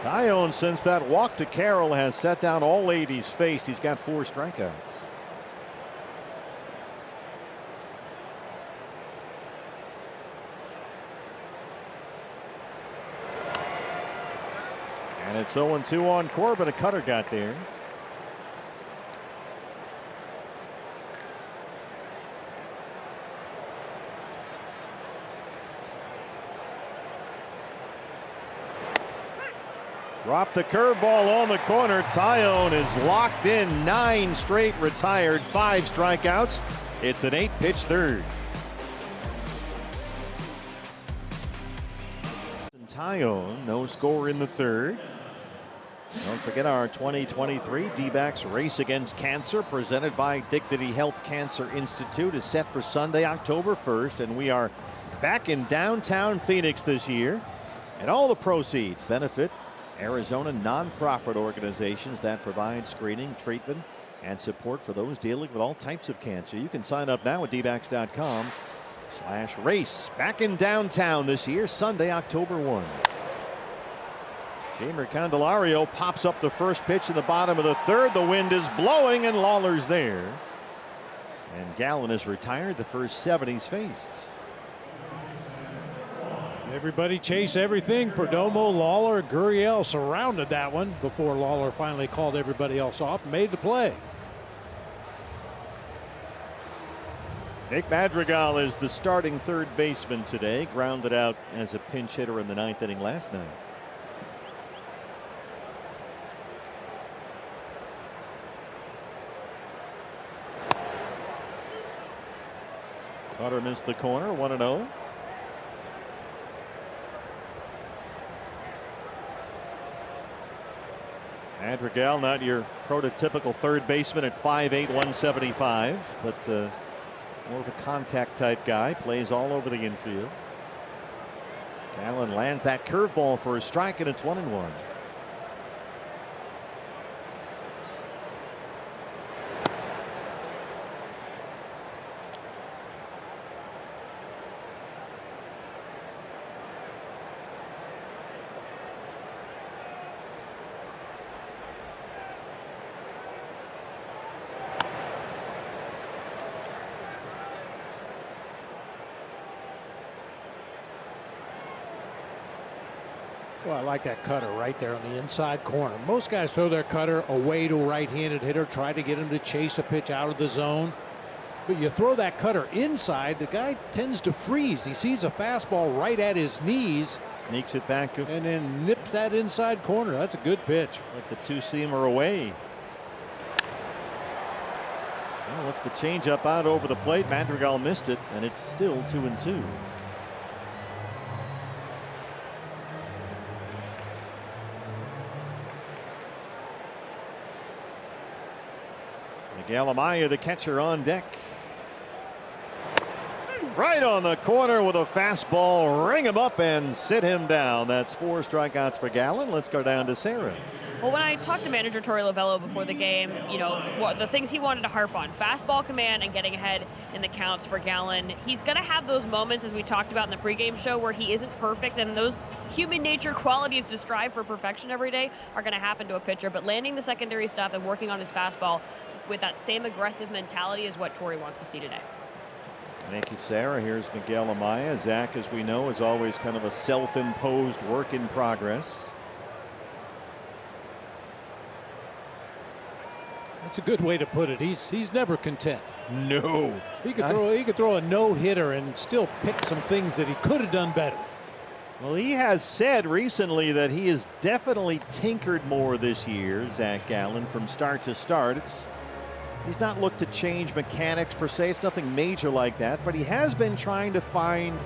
Tyone, since that walk to Carroll, has set down all 8 he's faced. He's got 4 strikeouts. And it's 0-2 on Corbin. A cutter got there. Drop the curveball on the corner. Tyone is locked in. 9 straight retired, 5 strikeouts. It's an 8-pitch third. Tyone, no score in the third. Don't forget our 2023 D-backs Race Against Cancer, presented by Dignity Health Cancer Institute, is set for Sunday, October 1st, and we are back in downtown Phoenix this year. And all the proceeds benefit Arizona nonprofit organizations that provide screening, treatment, and support for those dealing with all types of cancer. You can sign up now at dbacks.com/race. Back in downtown this year, Sunday, October 1. Jamer Candelario pops up the first pitch in the bottom of the third. The wind is blowing and Lawler's there. And Gallen is retired, the first 7 he's faced. Everybody chase everything. Perdomo, Lawler, Gurriel surrounded that one before Lawler finally called everybody else off and made the play. Nick Madrigal is the starting third baseman today. Grounded out as a pinch hitter in the 9th inning last night. Cutter missed the corner, 1-0. Madrigal, not your prototypical third baseman at 5'8", 175, but more of a contact type guy. Plays all over the infield. Gallen lands that curveball for a strike, and it's 1-1. Well, I like that cutter right there on the inside corner. Most guys throw their cutter away to a right-handed hitter, try to get him to chase a pitch out of the zone. But you throw that cutter inside, the guy tends to freeze. He sees a fastball right at his knees. Sneaks it back. And then nips that inside corner. That's a good pitch. Like the two-seamer away. Well, left the changeup out over the plate. Madrigal missed it, and it's still 2-2. Miguel Amaya, the catcher, on deck. Right on the corner with a fastball. Ring him up and sit him down. That's 4 strikeouts for Gallen. Let's go down to Sarah. Well, when I talked to manager Torey Lovello before the game, you know, the things he wanted to harp on, fastball command and getting ahead in the counts for Gallen. He's going to have those moments, as we talked about in the pregame show, where he isn't perfect, and those human nature qualities to strive for perfection every day are going to happen to a pitcher. But landing the secondary stuff and working on his fastball with that same aggressive mentality is what Torey wants to see today. Thank you, Sarah. Here's Miguel Amaya. Zach, as we know, is always kind of a self-imposed work in progress. That's a good way to put it. He's never content. No. He could throw a no-hitter and still pick some things that he could have done better. Well, he has said recently that he has definitely tinkered more this year, Zach Gallen, from start to start. He's not looked to change mechanics per se. It's nothing major like that, but he has been trying to find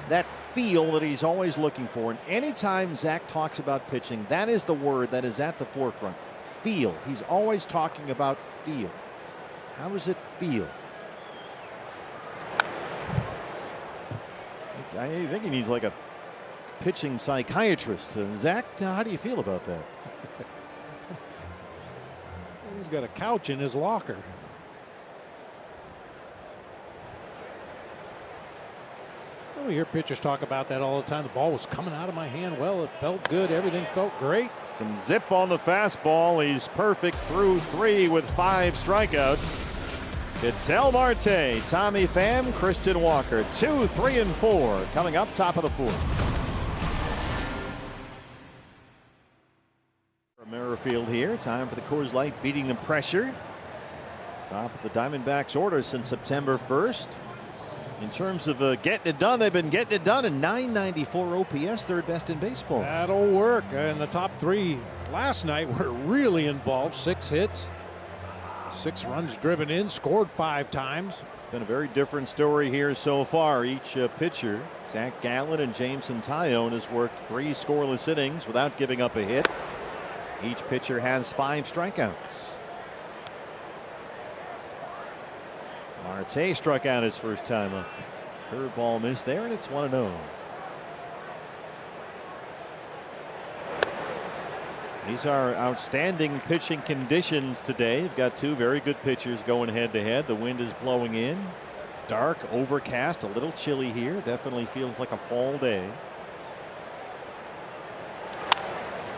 that feel that he's always looking for. And anytime Zach talks about pitching, that is the word that is at the forefront. Feel. He's always talking about feel. How does it feel? I think he needs like a pitching psychiatrist. Zach, how do you feel about that? He's got a couch in his locker. We hear pitchers talk about that all the time. The ball was coming out of my hand. Well, it felt good. Everything felt great. Some zip on the fastball. He's perfect through 3 with 5 strikeouts. Ketel Marte, Tommy Pham, Christian Walker. 2, 3, and 4 coming up top of the 4th. Merrifield here. Time for the Coors Light beating the pressure. Top of the Diamondbacks order since September 1st. In terms of getting it done, they've been getting it done. And 994 OPS, third best in baseball. That'll work. And the top 3 last night were really involved. 6 hits, 6 runs driven in, scored 5 times. It's been a very different story here so far. Each pitcher, Zach Gallen and Jameson Taillon, has worked 3 scoreless innings without giving up a hit. Each pitcher has 5 strikeouts. Marte struck out his first time up. Curveball missed there, and it's 1-0. These are outstanding pitching conditions today. We've got 2 very good pitchers going head to head. The wind is blowing in. Dark, overcast, a little chilly here. Definitely feels like a fall day.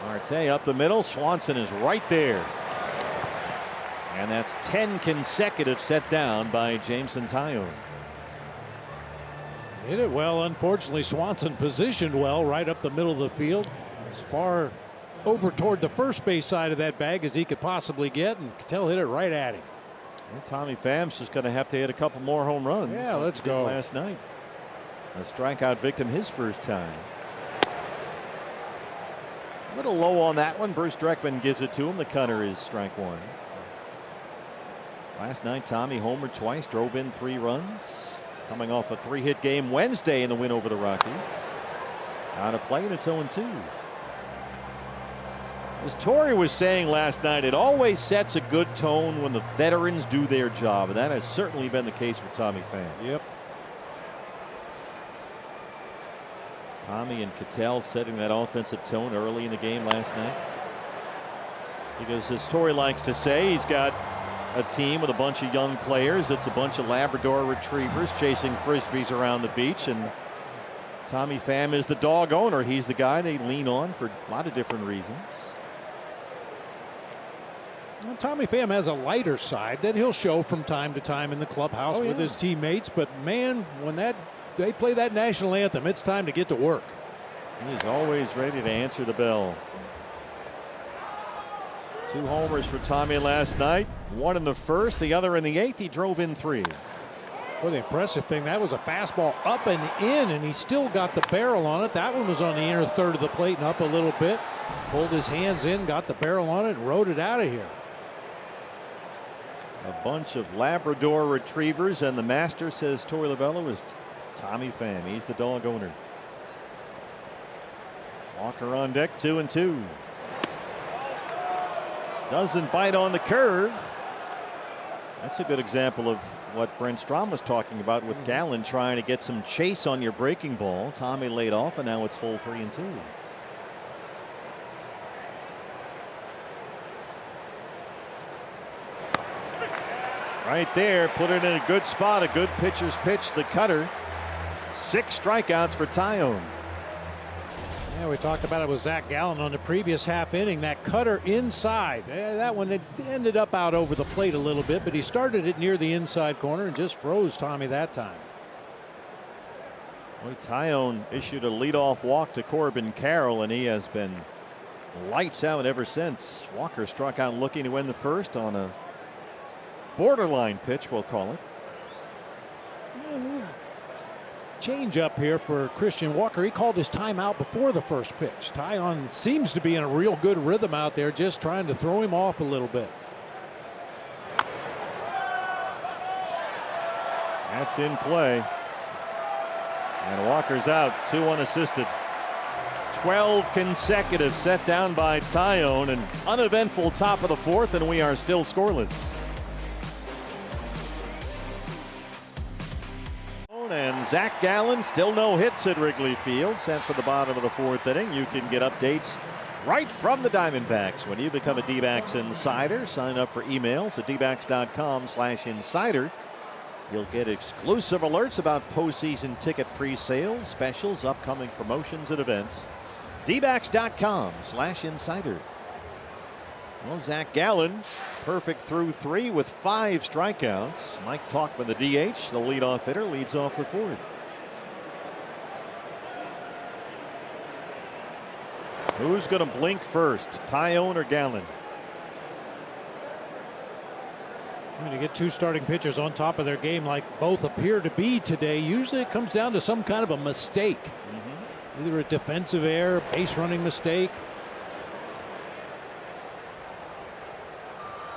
Marte up the middle. Swanson is right there. And that's 10 consecutive set down by Jameson Taillon. Hit it well. Unfortunately, Swanson positioned well right up the middle of the field. As far over toward the first base side of that bag as he could possibly get. And Ketel hit it right at him. Well, Tommy Pham's just going to have to hit a couple more home runs. Yeah, let's go. Last night. A strikeout victim his first time. A little low on that one. Bruce Dreckman gives it to him. The cutter is strike 1. Last night, Tommy homered twice, drove in 3 runs. Coming off a 3-hit game Wednesday in the win over the Rockies. Out of play, and it's 0-2. As Torrey was saying last night, it always sets a good tone when the veterans do their job, and that has certainly been the case with Tommy Pham. Yep. Tommy and Ketel setting that offensive tone early in the game last night. Because as Torrey likes to say, he's got a team with a bunch of young players. It's a bunch of Labrador retrievers chasing frisbees around the beach, and Tommy Pham is the dog owner. He's the guy they lean on for a lot of different reasons. Well, Tommy Pham has a lighter side that he'll show from time to time in the clubhouse with his teammates, but man, when they play that national anthem, it's time to get to work. He's always ready to answer the bell. 2 homers for Tommy last night. 1 in the first, the other in the 8th. He drove in 3. Well, the impressive thing, that was a fastball up and in, and he still got the barrel on it. That one was on the inner third of the plate and up a little bit. Pulled his hands in, got the barrel on it, and rode it out of here. A bunch of Labrador retrievers, and the master, says Torey Lovullo, is Tommy Pham. He's the dog owner. Walker on deck, 2-2. Doesn't bite on the curve. That's a good example of what Brent Strom was talking about with Gallen trying to get some chase on your breaking ball. Tommy laid off, and now it's full 3-2. Right there, put it in a good spot, a good pitcher's pitch, the cutter. 6 strikeouts for Taillon. Yeah, we talked about it with Zach Gallen on the previous half inning. That cutter inside. That one it ended up out over the plate a little bit, but he started it near the inside corner and just froze Tommy that time. Boy, Tyone issued a leadoff walk to Corbin Carroll, and he has been lights out ever since. Walker struck out looking to win the first on a borderline pitch, we'll call it. Change up here for Christian Walker. He called his timeout before the first pitch. Tyone seems to be in a real good rhythm out there, just trying to throw him off a little bit. That's in play. And Walker's out, 2 unassisted. 12 consecutive set down by Tyone. An uneventful top of the fourth, and we are still scoreless. And Zach Gallen, still no hits at Wrigley Field, sent for the bottom of the fourth inning. You can get updates right from the Diamondbacks when you become a D-backs insider. Sign up for emails at dbacks.com/insider. You'll get exclusive alerts about postseason ticket pre-sales, specials, upcoming promotions and events. dbacks.com/insider. Well, Zach Gallen, perfect through 3 with 5 strikeouts. Mike Tauchman, the DH, the leadoff hitter, leads off the fourth. Who's going to blink first, Tyone or Gallen? When you get 2 starting pitchers on top of their game like both appear to be today, usually it comes down to some kind of a mistake. Either a defensive error, base running mistake.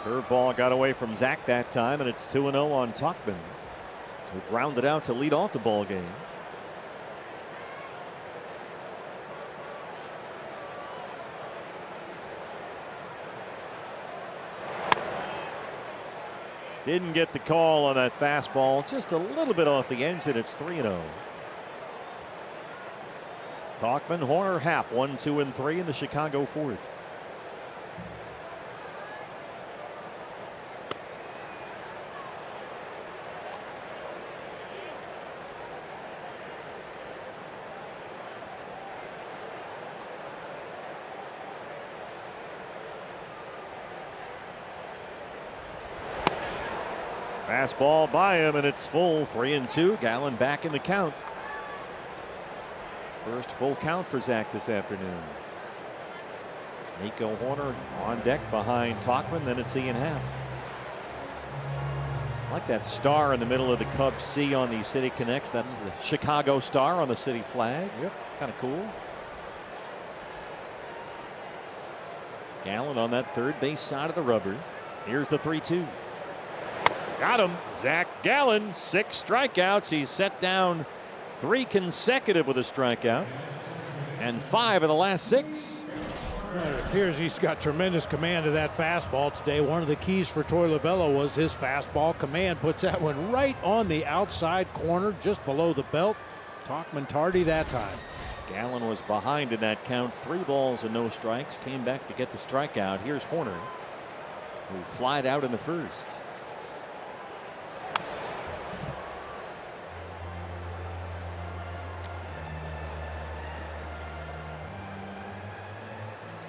Curveball got away from Zach that time, and it's 2-0 on Tauchman, who grounded out to lead off the ball game. Didn't get the call on that fastball, just a little bit off the edge, and it's 3-0. Tauchman, Horner, Happ, 1, 2, and 3 in the Chicago fourth. Fastball by him, and it's full, 3-2. Gallen back in the count. First full count for Zach this afternoon. Nico Horner on deck behind Tauchman, then it's Ian Happ. I like that star in the middle of the Cubs C on the City Connects. That's the Chicago star on the city flag. Yep, kind of cool. Gallen on that third base side of the rubber. Here's the 3-2. Got him. Zach Gallen, 6 strikeouts. He's set down 3 consecutive with a strikeout, and 5 of the last 6. Well, it appears he's got tremendous command of that fastball today. One of the keys for Troy Lavello was his fastball command. Puts that one right on the outside corner, just below the belt. Tauchman tardy that time. Gallen was behind in that count. 3 balls and no strikes. Came back to get the strikeout. Here's Horner, who flied out in the first.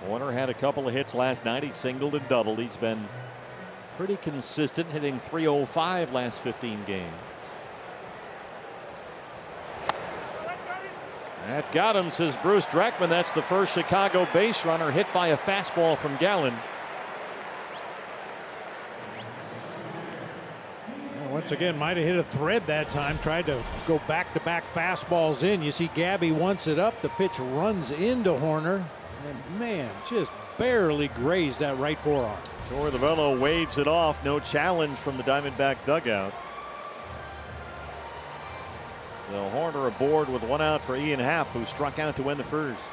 Horner had a couple of hits last night. He singled and doubled. He's been pretty consistent, hitting .305 last 15 games. That got him, says Bruce Dreckman. That's the first Chicago base runner hit by a fastball from Gallen. Once again, might have hit a thread that time. Tried to go back-to-back fastballs in. You see Gabby wants it up. The pitch runs into Horner. And man, just barely grazed that right forearm. Troy Lavello waves it off. No challenge from the Diamondback dugout. So Horner aboard with 1 out for Ian Happ, who struck out to win the first.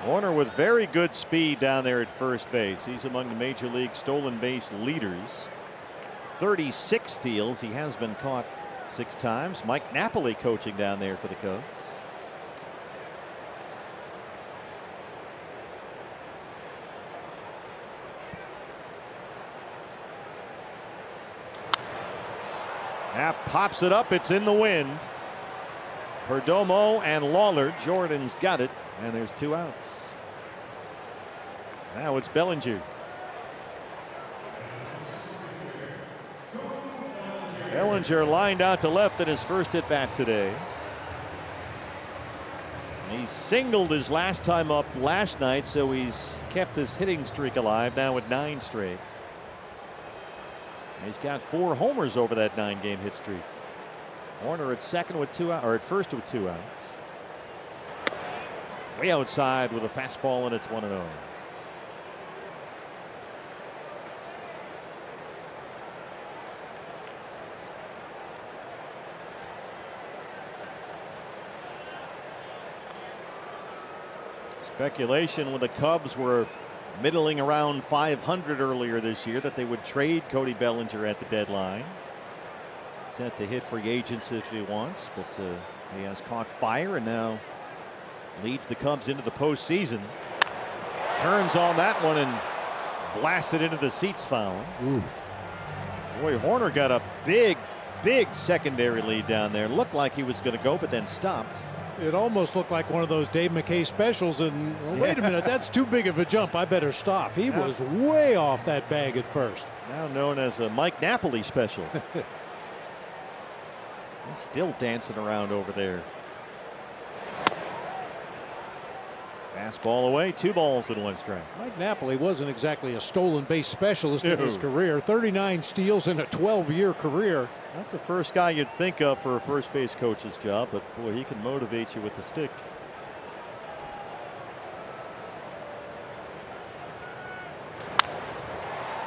Horner with very good speed down there at first base. He's among the major league stolen base leaders. 36 steals. He has been caught 6 times. Mike Napoli coaching down there for the Cubs. Happ pops it up. It's in the wind. Perdomo and Lawler. Jordan's got it. And there's 2 outs. Now it's Bellinger. Bellinger lined out to left in his first at bat today. He singled his last time up last night, so he's kept his hitting streak alive now with 9 straight. He's got 4 homers over that 9-game hit streak. Warner at second with 2 outs, or at first with 2 outs. Way outside with a fastball, and it's 1-0. Speculation when the Cubs were middling around 500 earlier this year that they would trade Cody Bellinger at the deadline. Set to hit free agents if he wants, but he has caught fire and now leads the Cubs into the postseason. Turns on that one and blasts it into the seats foul. Ooh. Boy, Horner got a big secondary lead down there. Looked like he was going to go, but then stopped. It almost looked like one of those Dave McKay specials, and well, wait a minute, that's too big of a jump. I better stop. He was way off that bag at first. Now known as a Mike Napoli special. He's still dancing around over there. Fastball away, 2 balls and 1 strike. Mike Napoli wasn't exactly a stolen base specialist in his career. 39 steals in a 12-year career. Not the first guy you'd think of for a first base coach's job, but boy, he can motivate you with the stick.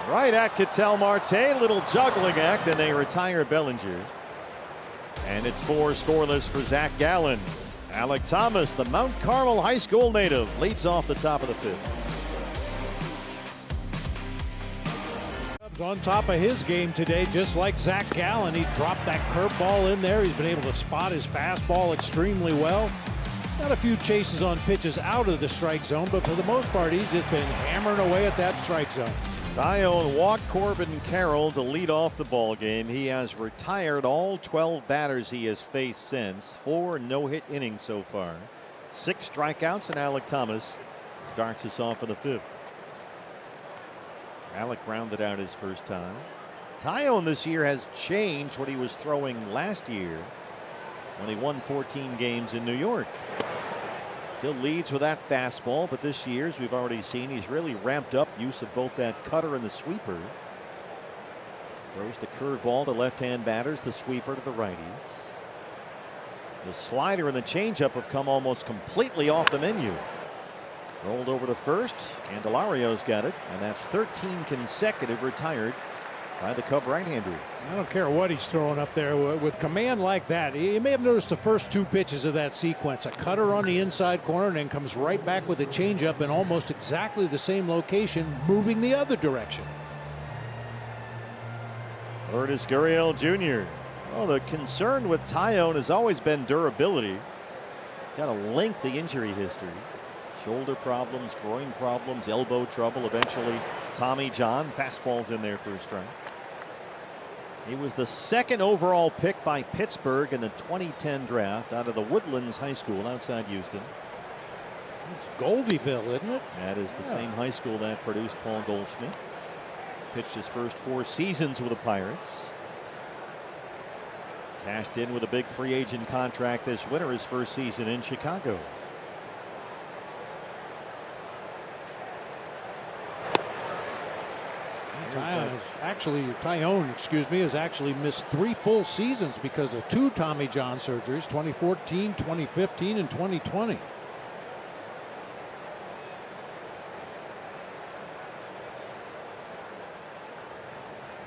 Right at Ketel Marte, little juggling act, and they retire Bellinger. And it's 4 scoreless for Zach Gallen. Alec Thomas, the Mount Carmel High School native, leads off the top of the 5th. On top of his game today, just like Zach Gallen, he dropped that curveball in there. He's been able to spot his fastball extremely well. Got a few chases on pitches out of the strike zone, but for the most part, he's just been hammering away at that strike zone. Taillon walked Corbin Carroll to lead off the ball game. He has retired all 12 batters he has faced since. 4 no-hit innings so far. 6 strikeouts, and Alec Thomas starts us off for the 5th. Alec grounded out his first time. Taillon this year has changed what he was throwing last year when he won 14 games in New York. Still leads with that fastball, but this year, as we've already seen, he's really ramped up use of both that cutter and the sweeper. Throws the curveball to left-hand batters, the sweeper to the righties. The slider and the changeup have come almost completely off the menu. Rolled over to first. Candelario's got it, and that's 13 consecutive retired by the Cub right-hander. I don't care what he's throwing up there with command like that. You may have noticed the first 2 pitches of that sequence. A cutter on the inside corner and then comes right back with a changeup in almost exactly the same location, moving the other direction. Lourdes Gurriel Jr. Well, the concern with Taillon has always been durability. He's got a lengthy injury history. Shoulder problems, groin problems, elbow trouble, eventually Tommy John. Fastball's in there for a strike. He was the 2nd overall pick by Pittsburgh in the 2010 draft out of the Woodlands High School outside Houston. It's Goldieville, isn't it? That is the same high school that produced Paul Goldschmidt. Pitched his first 4 seasons with the Pirates. Cashed in with a big free agent contract this winter, his first season in Chicago. Taillon has actually missed 3 full seasons because of 2 Tommy John surgeries, 2014, 2015, and 2020.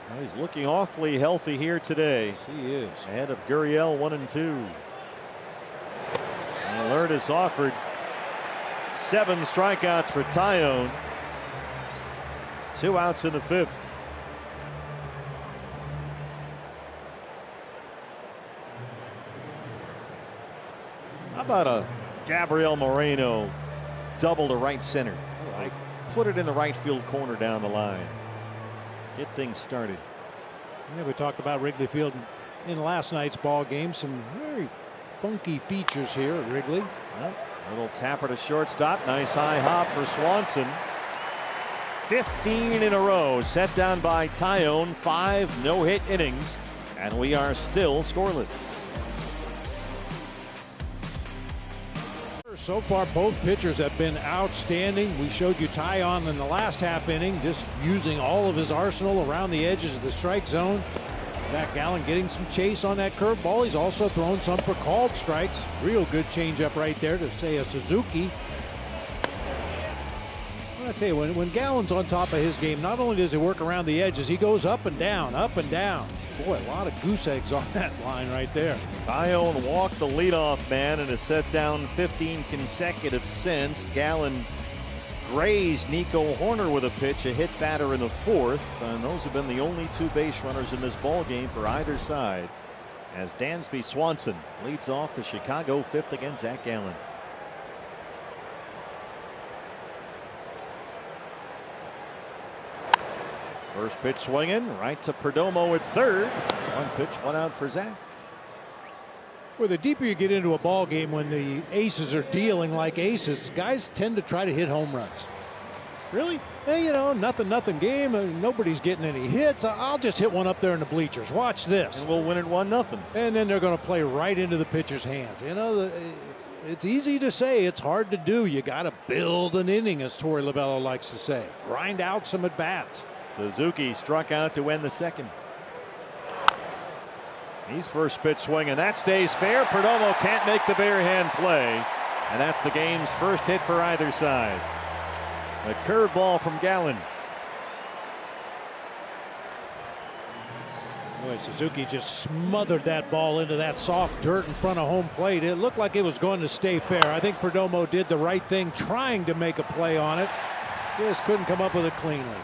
Well, he's looking awfully healthy here today. Yes, he is. Ahead of Gurriel, 1-2. And Lourdes offered 7 strikeouts for Taillon. 2 outs in the 5th. How about a Gabriel Moreno double to right center? Like, put it in the right field corner down the line. Get things started. Yeah, we talked about Wrigley Field in last night's ball game. Some very funky features here at Wrigley. Well, Little tapper to shortstop. Nice high hop for Swanson. 15 in a row set down by Tyone. 5 no-hit innings, and we are still scoreless. So far, both pitchers have been outstanding. We showed you Tyone in the last half inning, just using all of his arsenal around the edges of the strike zone. Zach Gallen getting some chase on that curveball. He's also thrown some for called strikes. Real good changeup right there to Seiya Suzuki. I tell you, when Gallen's on top of his game, not only does he work around the edges, he goes up and down, up and down. Boy, a lot of goose eggs on that line right there. Tyone walked the leadoff man and has set down 15 consecutive since. Gallen grazed Nico Horner with a pitch, a hit batter in the 4th. And those have been the only 2 base runners in this ball game for either side, as Dansby Swanson leads off the Chicago 5th against Zach Gallen. First pitch swinging right to Perdomo at 3rd. 1 pitch, 1 out for Zach. Well, the deeper you get into a ball game, when the aces are dealing like aces, guys tend to try to hit home runs. Really? Hey, you know, nothing game. Nobody's getting any hits. I'll just hit one up there in the bleachers. Watch this. And we'll win it 1-0. And then they're going to play right into the pitcher's hands. You know, it's easy to say. It's hard to do. You got to build an inning, as Torey Lovullo likes to say. Grind out some at-bats. Suzuki struck out to end the 2nd. He's first pitch swinging. That stays fair. Perdomo can't make the bare hand play. And that's the game's first hit for either side. A curveball from Gallen. Boy, Suzuki just smothered that ball into that soft dirt in front of home plate. It looked like it was going to stay fair. I think Perdomo did the right thing trying to make a play on it. Just couldn't come up with it cleanly.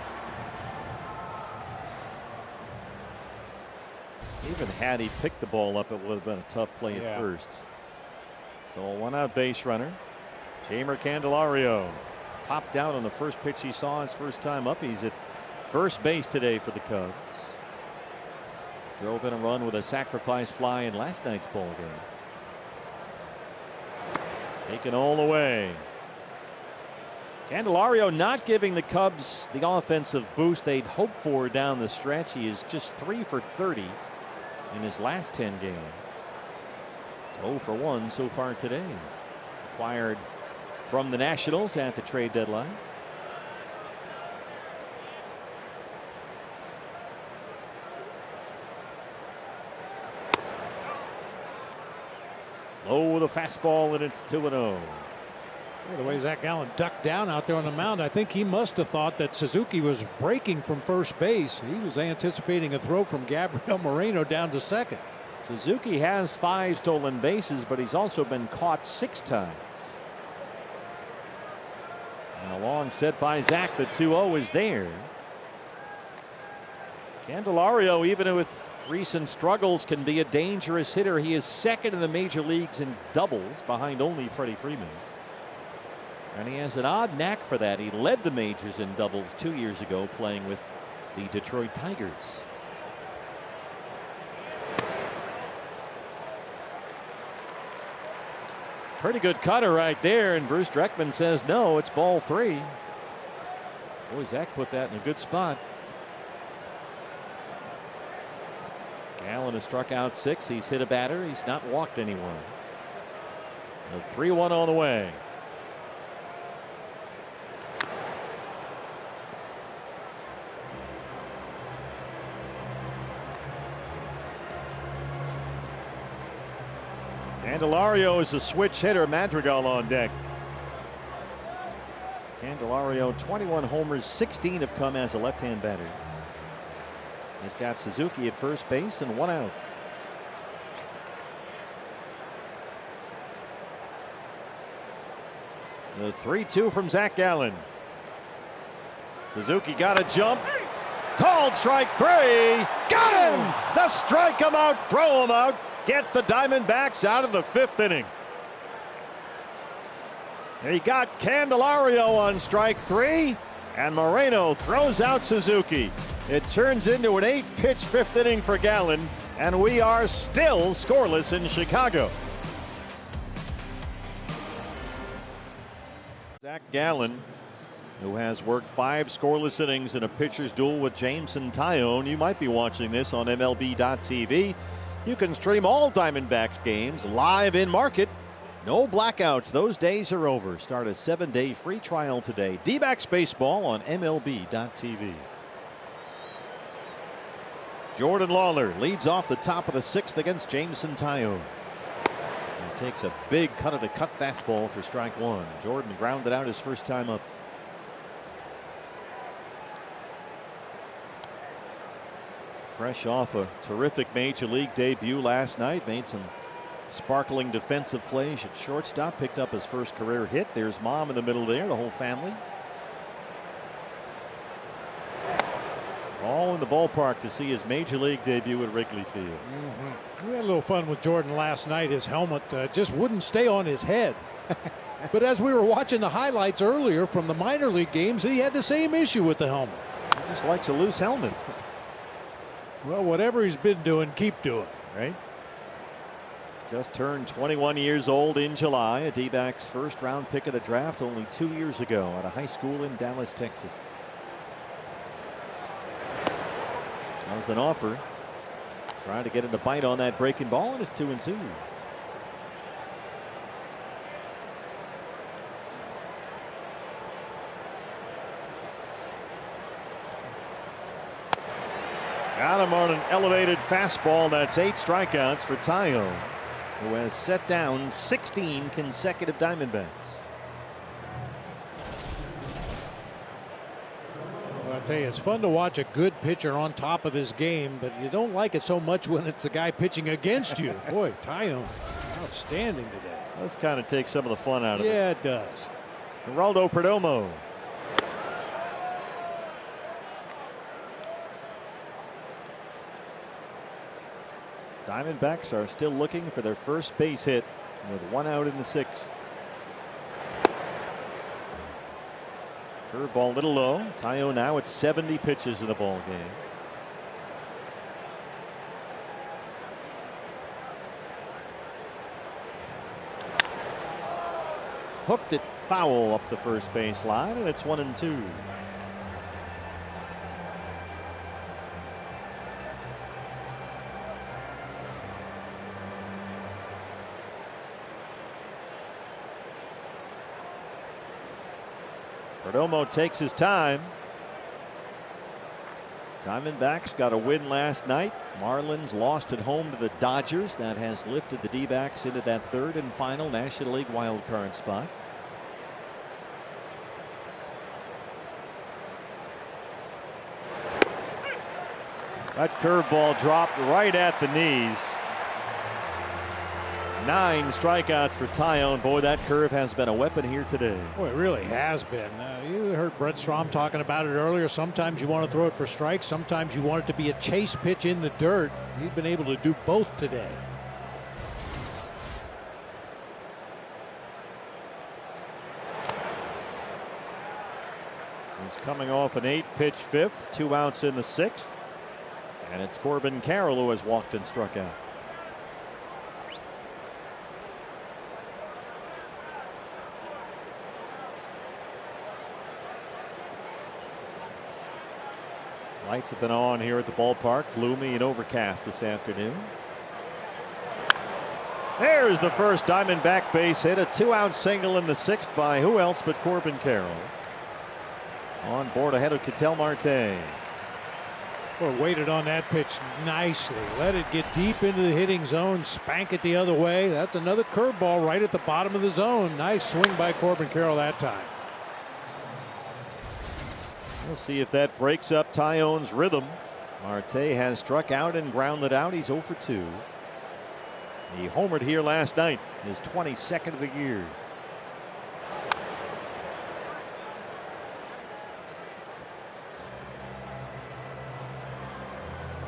Even had he picked the ball up, it would have been a tough play at first. So a 1-out base runner. Jeimer Candelario popped out on the first pitch he saw his first time up. He's at first base today for the Cubs. Drove in a run with a sacrifice fly in last night's ball game. Taken all the way. Candelario not giving the Cubs the offensive boost they'd hoped for down the stretch. He is just 3 for 30 in his last 10 games. 0 for 1 so far today. Acquired from the Nationals at the trade deadline. Low with a fastball, and it's 2-0. The way Zach Gallen ducked down out there on the mound, I think he must have thought that Suzuki was breaking from first base. He was anticipating a throw from Gabriel Moreno down to 2nd. Suzuki has 5 stolen bases, but he's also been caught 6 times. And a long set by Zach. The 2-0 is there. Candelario, even with recent struggles, can be a dangerous hitter. He is 2nd in the major leagues in doubles, behind only Freddie Freeman. And he has an odd knack for that. He led the majors in doubles 2 years ago, playing with the Detroit Tigers. Pretty good cutter right there, and Bruce Dreckman says no, it's ball 3. Boy, Zach put that in a good spot. Gallen has struck out 6. He's hit a batter. He's not walked anyone. A 3-1 on the way. Candelario is a switch hitter. Madrigal on deck. Candelario, 21 homers, 16 have come as a left-hand batter. He's got Suzuki at first base and 1 out. The 3-2 from Zach Gallen. Suzuki got a jump. Called strike 3. Got him! The strike him out, throw him out. Gets the Diamondbacks out of the 5th inning. He got Candelario on strike 3, and Moreno throws out Suzuki. It turns into an 8-pitch 5th inning for Gallen, and we are still scoreless in Chicago. Zach Gallen, who has worked 5 scoreless innings in a pitcher's duel with Jameson Taillon. You might be watching this on MLB.tv. You can stream all Diamondbacks games live in market. No blackouts. Those days are over. Start a 7-day free trial today. D-backs baseball on MLB.tv. Jordan Lawler leads off the top of the 6th against Jameson Taillon. He takes a big cut of the cut fastball for strike 1. Jordan grounded out his first time up. Fresh off a terrific major league debut last night. Made some sparkling defensive plays at shortstop. Picked up his first career hit. There's Mom in the middle there, the whole family. All in the ballpark to see his major league debut at Wrigley Field. We had a little fun with Jordan last night. His helmet just wouldn't stay on his head. But as we were watching the highlights earlier from the minor league games, he had the same issue with the helmet. He just likes a loose helmet. Well, whatever he's been doing, keep doing. Right? Just turned 21 years old in July. A D-backs first round pick of the draft only 2 years ago at a high school in Dallas, Texas. That was an offer. Trying to get him to bite on that breaking ball, and it's 2-2. Got him on an elevated fastball. That's 8 strikeouts for Taillon, who has set down 16 consecutive Diamondbacks. Well, I'll tell you, it's fun to watch a good pitcher on top of his game, but you don't like it so much when it's a guy pitching against you. Boy, Taillon, outstanding today. Let's kind of take some of the fun out of it. Yeah, it does. Geraldo Perdomo. Diamondbacks are still looking for their first base hit with 1 out in the 6th. Curveball a little low. Taillon now at 70 pitches in the ball game. Hooked it foul up the first base line, and it's 1-2. Perdomo takes his time. Diamondbacks got a win last night. Marlins lost at home to the Dodgers. That has lifted the D-backs into that 3rd and final National League wild card spot. That curveball dropped right at the knees. 9 strikeouts for Taillon. Boy, that curve has been a weapon here today. Boy, it really has been. You heard Brett Strom talking about it earlier. Sometimes you want to throw it for strikes. Sometimes you want it to be a chase pitch in the dirt. He's been able to do both today. He's coming off an 8-pitch 5th. 2 outs in the 6th. And it's Corbin Carroll who has walked and struck out. Lights have been on here at the ballpark. Gloomy and overcast this afternoon. There's the first Diamondback base hit. A 2-out single in the 6th by who else but Corbin Carroll. On board ahead of Ketel Marte. Boy, waited on that pitch nicely. Let it get deep into the hitting zone. Spank it the other way. That's another curveball right at the bottom of the zone. Nice swing by Corbin Carroll that time. We'll see if that breaks up Taillon's rhythm. Marte has struck out and grounded out. He's 0 for 2. He homered here last night, his 22nd of the year.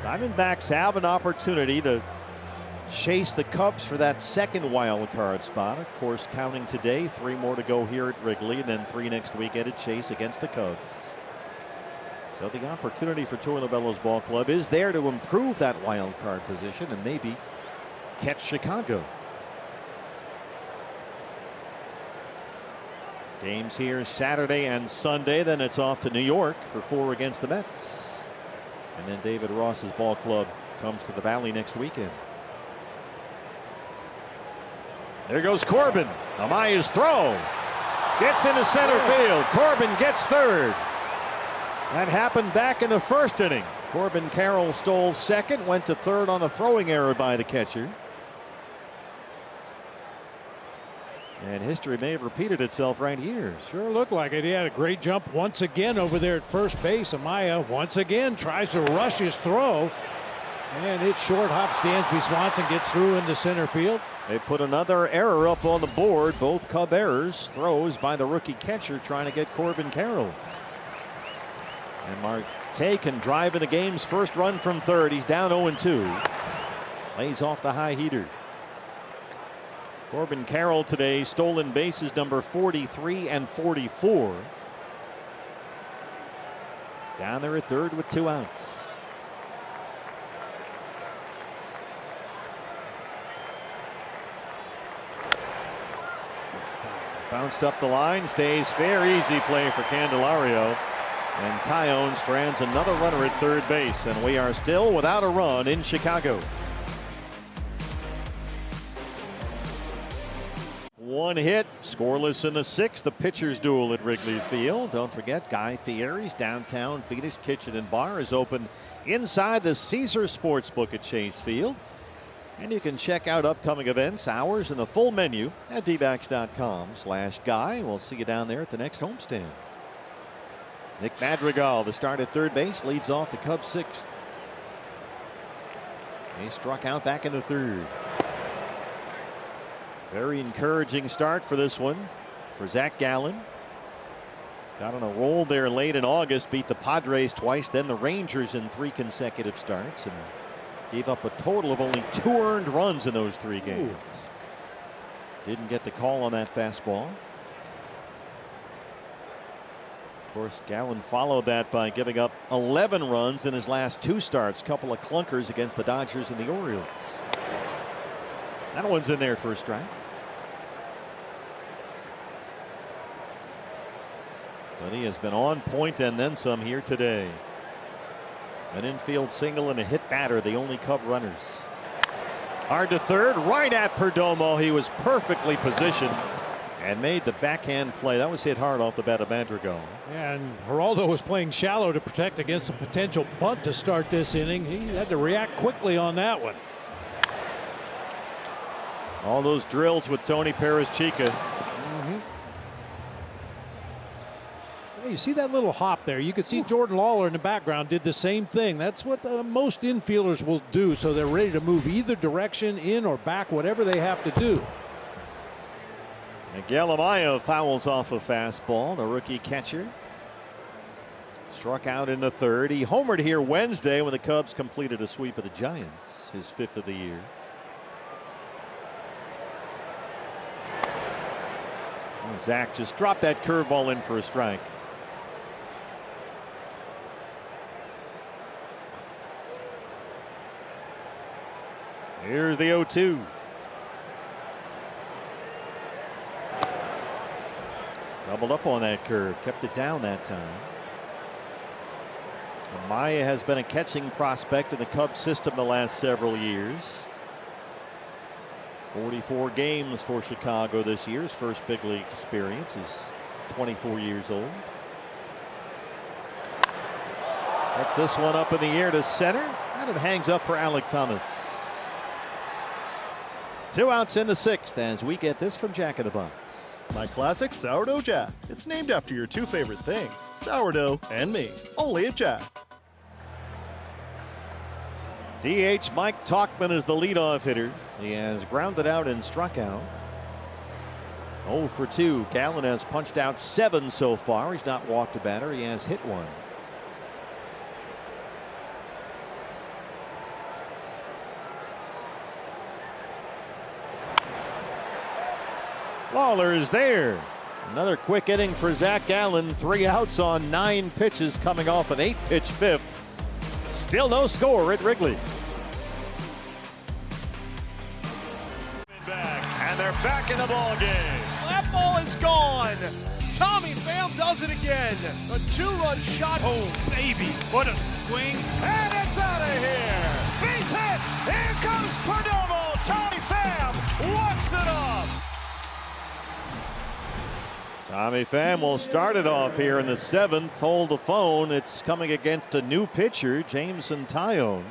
Diamondbacks have an opportunity to chase the Cubs for that 2nd wild card spot. Of course, counting today, 3 more to go here at Wrigley, and then 3 next weekend at Chase against the Cubs. So the opportunity for Torey Lovullo's ball club is there to improve that wild card position and maybe catch Chicago. Games here Saturday and Sunday, then it's off to New York for 4 against the Mets. And then David Ross's ball club comes to the Valley next weekend. There goes Corbin. Amaya's throw. Gets into center field. Corbin gets third. That happened back in the first inning. Corbin Carroll stole second, went to third on a throwing error by the catcher. And history may have repeated itself right here. Sure looked like it. He had a great jump once again over there at first base. Amaya once again tries to rush his throw. And it's short. Hop Dansby Swanson gets through into center field. They put another error up on the board. Both Cub errors. Throws by the rookie catcher trying to get Corbin Carroll. And Marte can drive in the game's first run from third. He's down 0-2. Lays off the high heater. Corbin Carroll today, stolen bases number 43 and 44. Down there at third with 2 outs. Bounced up the line, stays fair, easy play for Candelario. And Tyone strands another runner at third base, and we are still without a run in Chicago. 1 hit, scoreless in the 6th. The pitcher's duel at Wrigley Field. Don't forget, Guy Fieri's downtown Phoenix Kitchen and Bar is open inside the Caesar Sportsbook at Chase Field. And you can check out upcoming events, hours, and the full menu at dbacks.com/guy. We'll see you down there at the next homestand. Nick Madrigal, the start at third base, leads off the Cubs 6th. He struck out back in the 3rd. Very encouraging start for this one for Zach Gallen. Got on a roll there late in August, beat the Padres twice, then the Rangers in 3 consecutive starts, and gave up a total of only 2 earned runs in those 3 games. Ooh. Didn't get the call on that fastball. Of course, Gallen followed that by giving up 11 runs in his last 2 starts. Couple of clunkers against the Dodgers and the Orioles. That one's in there for a strike. But he has been on point and then some here today. An infield single and a hit batter, the only Cub runners. Hard to third, right at Perdomo. He was perfectly positioned and made the backhand play. That was hit hard off the bat of Madrigal. And Geraldo was playing shallow to protect against a potential bunt to start this inning. He had to react quickly on that one. All those drills with Tony Perez-Chica. You see that little hop there. You can see Jordan Lawler in the background did the same thing. That's what most infielders will do, so they're ready to move either direction, in or back, whatever they have to do. Miguel Amaya fouls off a fastball. The rookie catcher struck out in the 3rd. He homered here Wednesday when the Cubs completed a sweep of the Giants, his 5th of the year. And Zach just dropped that curveball in for a strike. Here's the 0-2. Doubled up on that curve, kept it down that time. Amaya has been a catching prospect in the Cubs system the last several years. 44 games for Chicago this year. His first big league experience. Is 24 years old. Gets this one up in the air to center, and it hangs up for Alek Thomas. 2 outs in the 6th as we get this from Jack in the Box. My classic sourdough Jack. It's named after your 2 favorite things, sourdough and me. Only at Jack. DH Mike Tauchman is the leadoff hitter. He has grounded out and struck out. 0 for 2. Gallen has punched out 7 so far. He's not walked a batter. He has hit 1. Lawler is there. Another quick inning for Zach Gallen. 3 outs on 9 pitches coming off an 8-pitch 5th. Still no score at Wrigley. And they're back in the ball game. That ball is gone. Tommy Pham does it again. A 2-run shot. Oh, baby. What a swing. And it's out of here. Base hit. Here comes Perdomo. Tommy Pham walks it off. Tommy Pham will start it off here in the 7th. Hold the phone. It's coming against a new pitcher. Jameson Taillon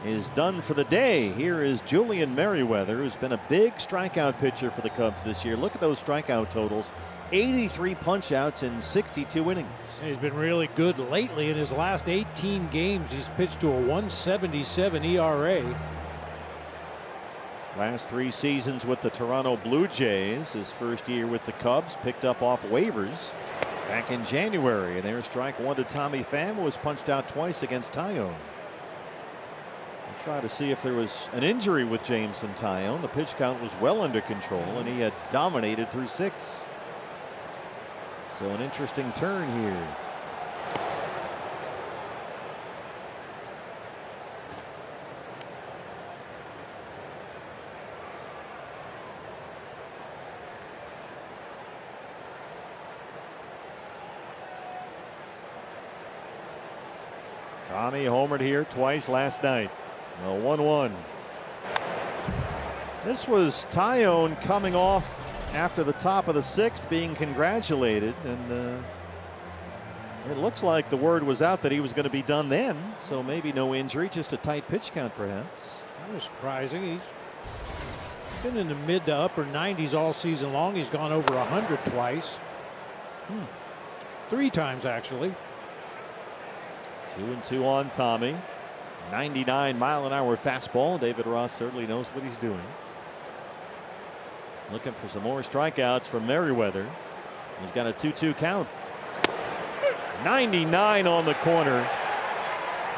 is done for the day. Here is Julian Merriweather, who's been a big strikeout pitcher for the Cubs this year. Look at those strikeout totals. 83 punch-outs in 62 innings. He's been really good lately. In his last 18 games, he's pitched to a 1.77 ERA. Last 3 seasons with the Toronto Blue Jays. His first year with the Cubs, picked up off waivers back in January. And there's strike 1 to Tommy Pham, who was punched out twice against Taillon. We'll try to see if there was an injury with Jameson Taillon. The pitch count was well under control, and he had dominated through 6. So an interesting turn here. Tommy homered here twice last night. A 1-1. This was Taillon coming off after the top of the 6th, being congratulated, and it looks like the word was out that he was going to be done then, so maybe no injury, just a tight pitch count perhaps. That was surprising. He's been in the mid to upper 90s all season long. He's gone over 100 twice. 3 times actually. 2-2 on Tommy. 99-mile-an-hour fastball. David Ross certainly knows what he's doing. Looking for some more strikeouts from Merriweather. He's got a 2-2 count. 99 on the corner.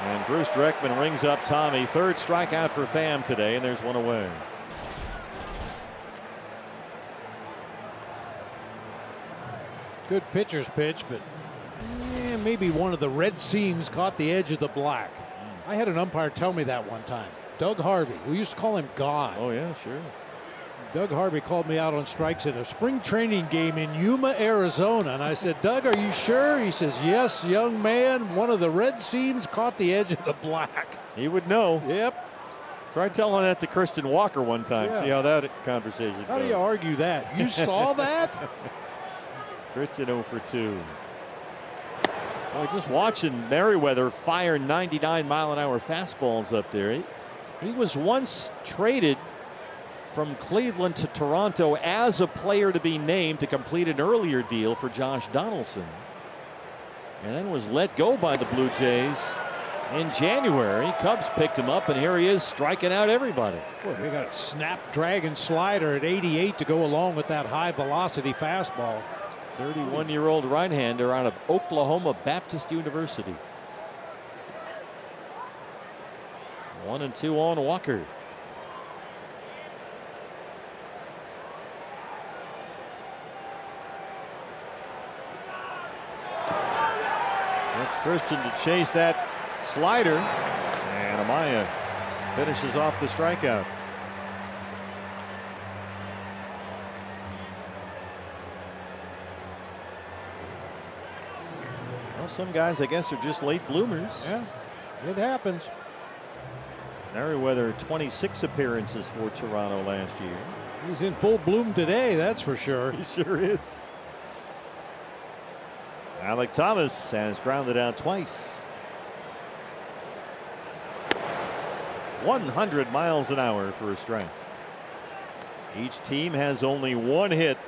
And Bruce Dreckman rings up Tommy. 3rd strikeout for Pham today, and there's 1 away. Good pitcher's pitch, but maybe one of the red seams caught the edge of the black. I had an umpire tell me that one time. Doug Harvey. We used to call him God. Oh, yeah, sure. Doug Harvey called me out on strikes in a spring training game in Yuma, Arizona. And I said, Doug, are you sure? He says, yes, young man. One of the red seams caught the edge of the black. He would know. Yep. Try telling that to Christian Walker one time. Yeah. See how that conversation goes. How do you argue that? You saw that? Christian 0 for 2. Well, just watching Merriweather fire 99-mile-an-hour fastballs up there. He was once traded from Cleveland to Toronto as a player to be named to complete an earlier deal for Josh Donaldson, and then was let go by the Blue Jays in January. Cubs picked him up, and here he is striking out everybody. Boy, they got a snap-dragon slider at 88 to go along with that high-velocity fastball. 31-year-old right-hander out of Oklahoma Baptist University. 1-2 on Walker. That's Christian to chase that slider, and Amaya finishes off the strikeout. Well, some guys, I guess, are just late bloomers. Yeah, it happens. Merriweather, 26 appearances for Toronto last year. He's in full bloom today, that's for sure. He sure is. Alec Thomas has grounded out twice. 100 miles an hour for a strike. Each team has only 1 hit.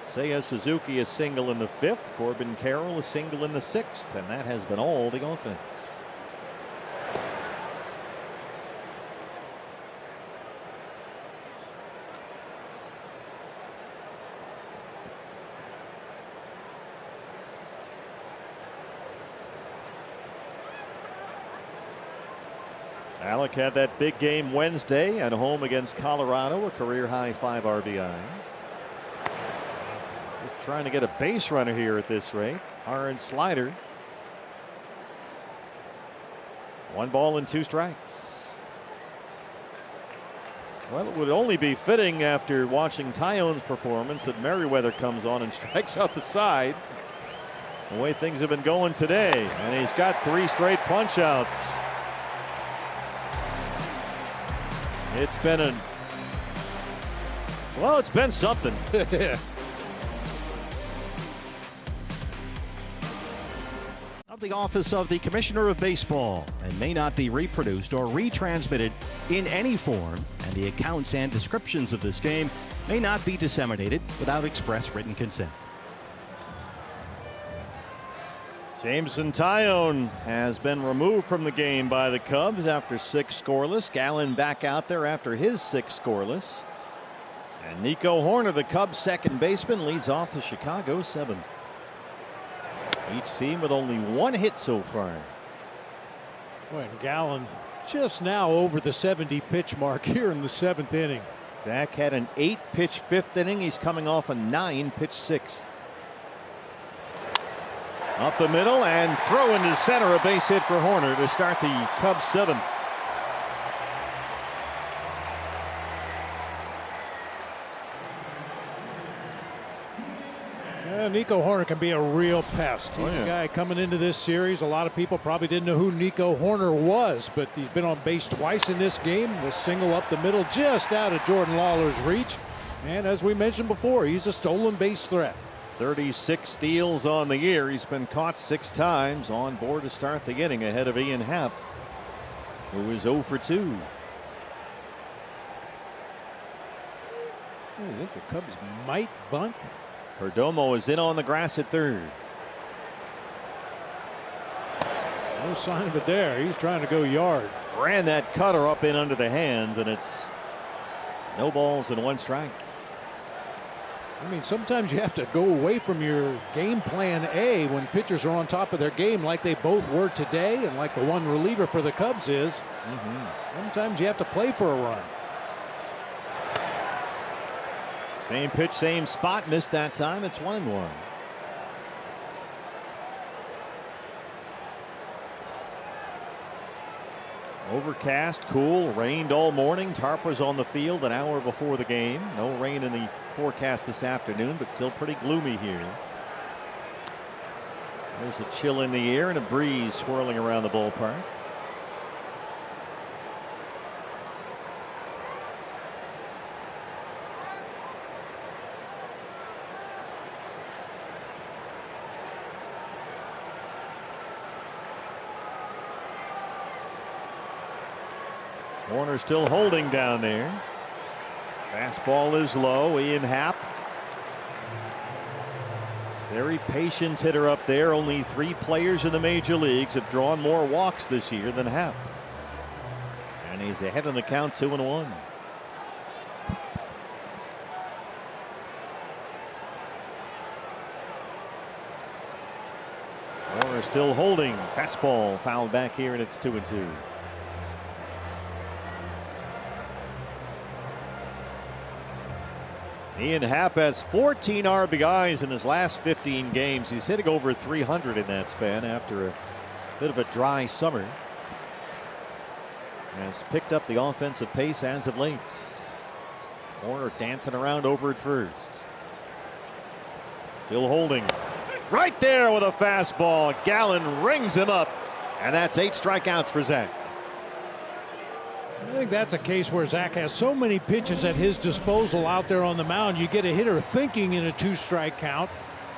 Seiya Suzuki a single in the 5th. Corbin Carroll a single in the 6th. And that has been all the offense. Alec had that big game Wednesday at home against Colorado, a career high 5 RBIs. Just trying to get a base runner here at this rate. Hard slider. 1 ball and 2 strikes. Well, it would only be fitting after watching Tyone's performance that Merriweather comes on and strikes out the side. The way things have been going today, and he's got 3 straight punch outs. It's been it's been something. Of the Office of the Commissioner of Baseball and may not be reproduced or retransmitted in any form, and the accounts and descriptions of this game may not be disseminated without express written consent. Jameson Taillon has been removed from the game by the Cubs after 6 scoreless. Gallen back out there after his 6 scoreless. And Nico Horner, the Cubs second baseman, leads off the Chicago 7th. Each team with only 1 hit so far. Boy, and Gallen just now over the 70 pitch mark here in the 7th inning. Zach had an 8-pitch 5th inning. He's coming off a 9-pitch 6th. Up the middle and throw into center, a base hit for Horner to start the Cubs 7th. Nico Horner can be a real pest. He's a guy coming into this series. A lot of people probably didn't know who Nico Horner was, but he's been on base twice in this game. The single up the middle just out of Jordan Lawler's reach. And as we mentioned before, he's a stolen base threat. 36 steals on the year. He's been caught 6 times. On board to start the inning ahead of Ian Happ, who is 0 for 2. I think the Cubs might bunt. Perdomo is in on the grass at third. No sign of it there. He's trying to go yard. Ran that cutter up in under the hands, and it's no balls and 1 strike. I mean, sometimes you have to go away from your game plan A when pitchers are on top of their game like they both were today and like the one reliever for the Cubs is. Sometimes you have to play for a run. Same pitch, same spot. Missed that time. It's 1-1. Overcast, cool, rained all morning. Tarpa's on the field an hour before the game. No rain in the forecast this afternoon, but still pretty gloomy here. There's a chill in the air and a breeze swirling around the ballpark. Warner still holding down there. Fastball is low. Ian Happ. Very patient hitter up there. Only 3 players in the major leagues have drawn more walks this year than Happ. And he's ahead in the count, 2-1. Warner still holding. Fastball fouled back here, and it's 2-2. Ian Happ has 14 RBIs in his last 15 games. He's hitting over 300 in that span after a bit of a dry summer. Has picked up the offensive pace as of late. Warner dancing around over at first. Still holding. Right there with a fastball. Gallen rings him up. And that's 8 strikeouts for Zach. I think that's a case where Zach has so many pitches at his disposal out there on the mound. You get a hitter thinking in a 2-strike count.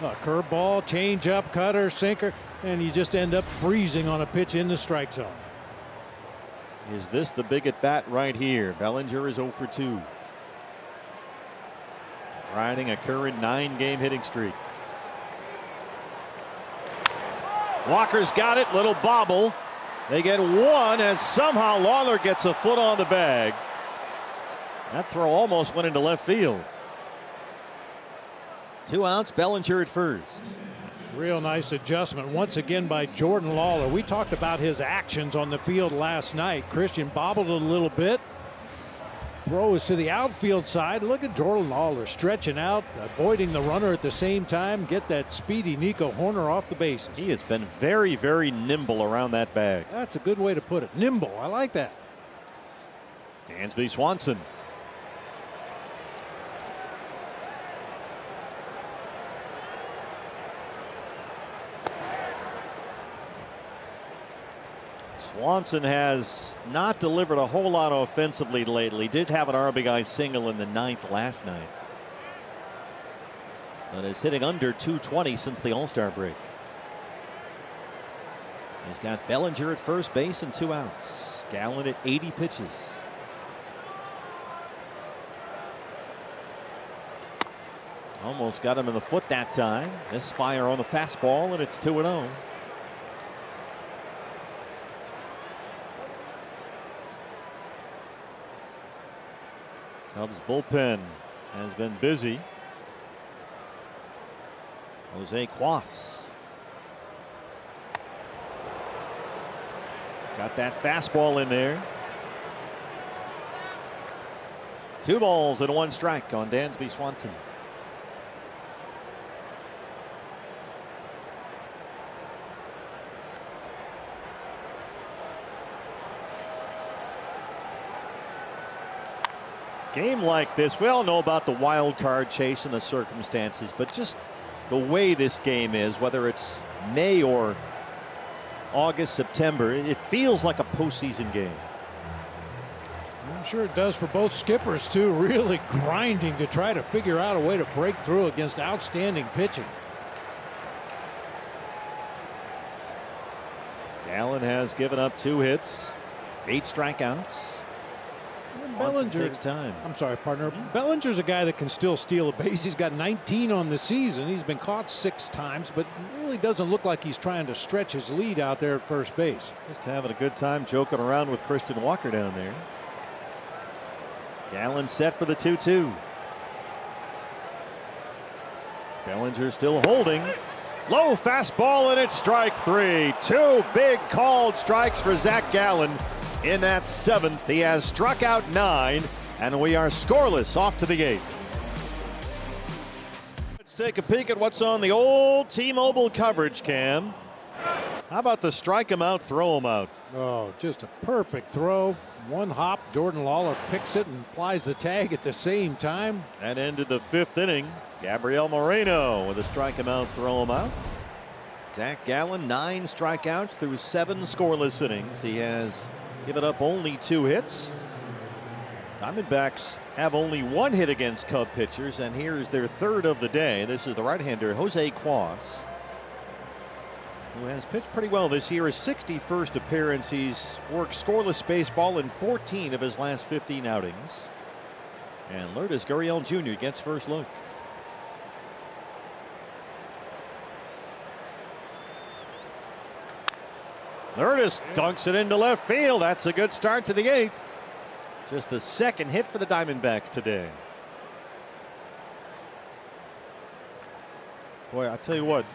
A curveball, changeup, cutter, sinker, and you just end up freezing on a pitch in the strike zone. Is this the big at bat right here? Bellinger is 0 for 2. Riding a current 9-game hitting streak. Walker's got it. Little bobble. They get 1 as somehow Lawler gets a foot on the bag. That throw almost went into left field. 2 outs. Bellinger at first. Real nice adjustment once again by Jordan Lawler. We talked about his actions on the field last night. Christian bobbled a little bit. Throw is to the outfield side. Look at Jordan Lawler stretching out, avoiding the runner at the same time. Get that speedy Nico Horner off the bases. He has been very, very nimble around that bag. That's a good way to put it. Nimble. I like that. Dansby Swanson. Swanson has not delivered a whole lot offensively lately. Did have an RBI single in the 9th last night. But is hitting under 220 since the All-Star break. He's got Bellinger at first base and 2 outs. Gallen at 80 pitches. Almost got him in the foot that time. Misfire on the fastball, and it's 2-0. Cubs bullpen has been busy. Jose Cuas got that fastball in there. 2 balls and 1 strike on Dansby Swanson. Game like this, we all know about the wild card chase and the circumstances, but just the way this game is, whether it's May or August, September, it feels like a postseason game. I'm sure it does for both skippers too, really grinding to try to figure out a way to break through against outstanding pitching. Gallen has given up 2 hits, 8 strikeouts. Bellinger takes time. I'm sorry, partner. Bellinger's a guy that can still steal a base. He's got 19 on the season. He's been caught 6 times, but really doesn't look like he's trying to stretch his lead out there at first base. Just having a good time joking around with Christian Walker down there. Gallen set for the 2-2. Bellinger still holding. Low fastball, and it's strike 3. 2 big called strikes for Zach Gallen. In that 7th, he has struck out 9, and we are scoreless off to the 8th. Let's take a peek at what's on the old T-Mobile coverage cam. How about the strike him out, throw him out? Oh, just a perfect throw. 1 hop, Jordan Lawler picks it and applies the tag at the same time. That ended the 5th inning. Gabriel Moreno with a strike him out, throw him out. Zach Gallen, 9 strikeouts through 7 scoreless innings. He has given up only 2 hits. Diamondbacks have only 1 hit against Cub pitchers, and here's their 3rd of the day. This is the right-hander Jose Cuas, who has pitched pretty well this year. His 61st appearance. He's worked scoreless baseball in 14 of his last 15 outings. And Lourdes Gurriel Jr. gets first look. Lourdes dunks it into left field. That's a good start to the 8th. Just the 2nd hit for the Diamondbacks today. Boy, I'll tell you what.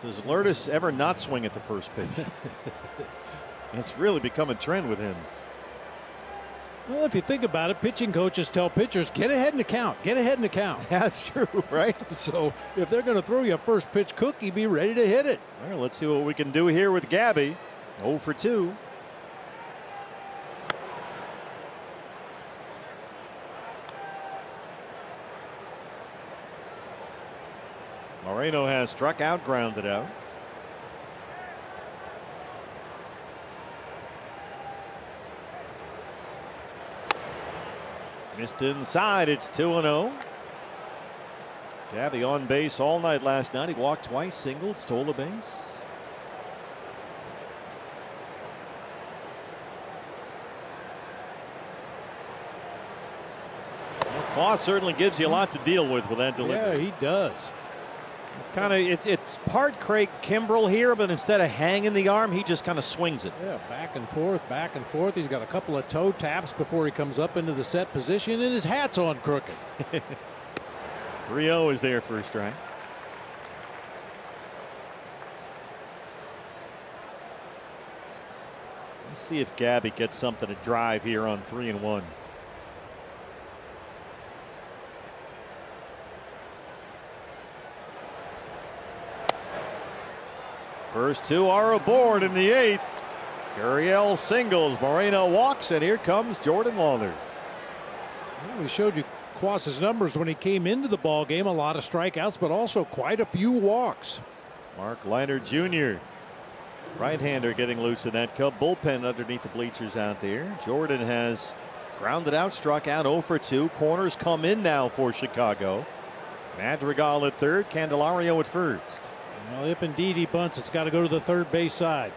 Does Lourdes ever not swing at the first pitch? It's really become a trend with him. Well, if you think about it, pitching coaches tell pitchers, get ahead in the count, get ahead in the count. That's true, right? So if they're going to throw you a first pitch cookie, be ready to hit it. All right, let's see what we can do here with Gabby. 0 for 2. Moreno has struck out, grounded out. Missed inside. It's 2-0. Gabby on base all night last night. He walked twice, singled, stole a base. Cuas certainly gives you a lot to deal with that delivery. Yeah, he does. It's kind of it's part Craig Kimbrell here, but instead of hanging the arm, he just kind of swings it. Yeah, back and forth, back and forth. He's got a couple of toe taps before he comes up into the set position, and his hat's on crooked. 3-0 is their first strike. Let's see if Gabby gets something to drive here on 3-1. First 2 are aboard in the 8th. Gurriel singles, Moreno walks, and here comes Jordan Lawler. Well, we showed you Cuas's numbers when he came into the ball game. A lot of strikeouts, but also quite a few walks. Mark Leiter Jr. Right-hander getting loose in that Cub bullpen underneath the bleachers out there. Jordan has grounded out, struck out 0 for 2. Corners come in now for Chicago. Madrigal at third, Candelario at first. Well, if indeed he bunts, it's got to go to the third base side.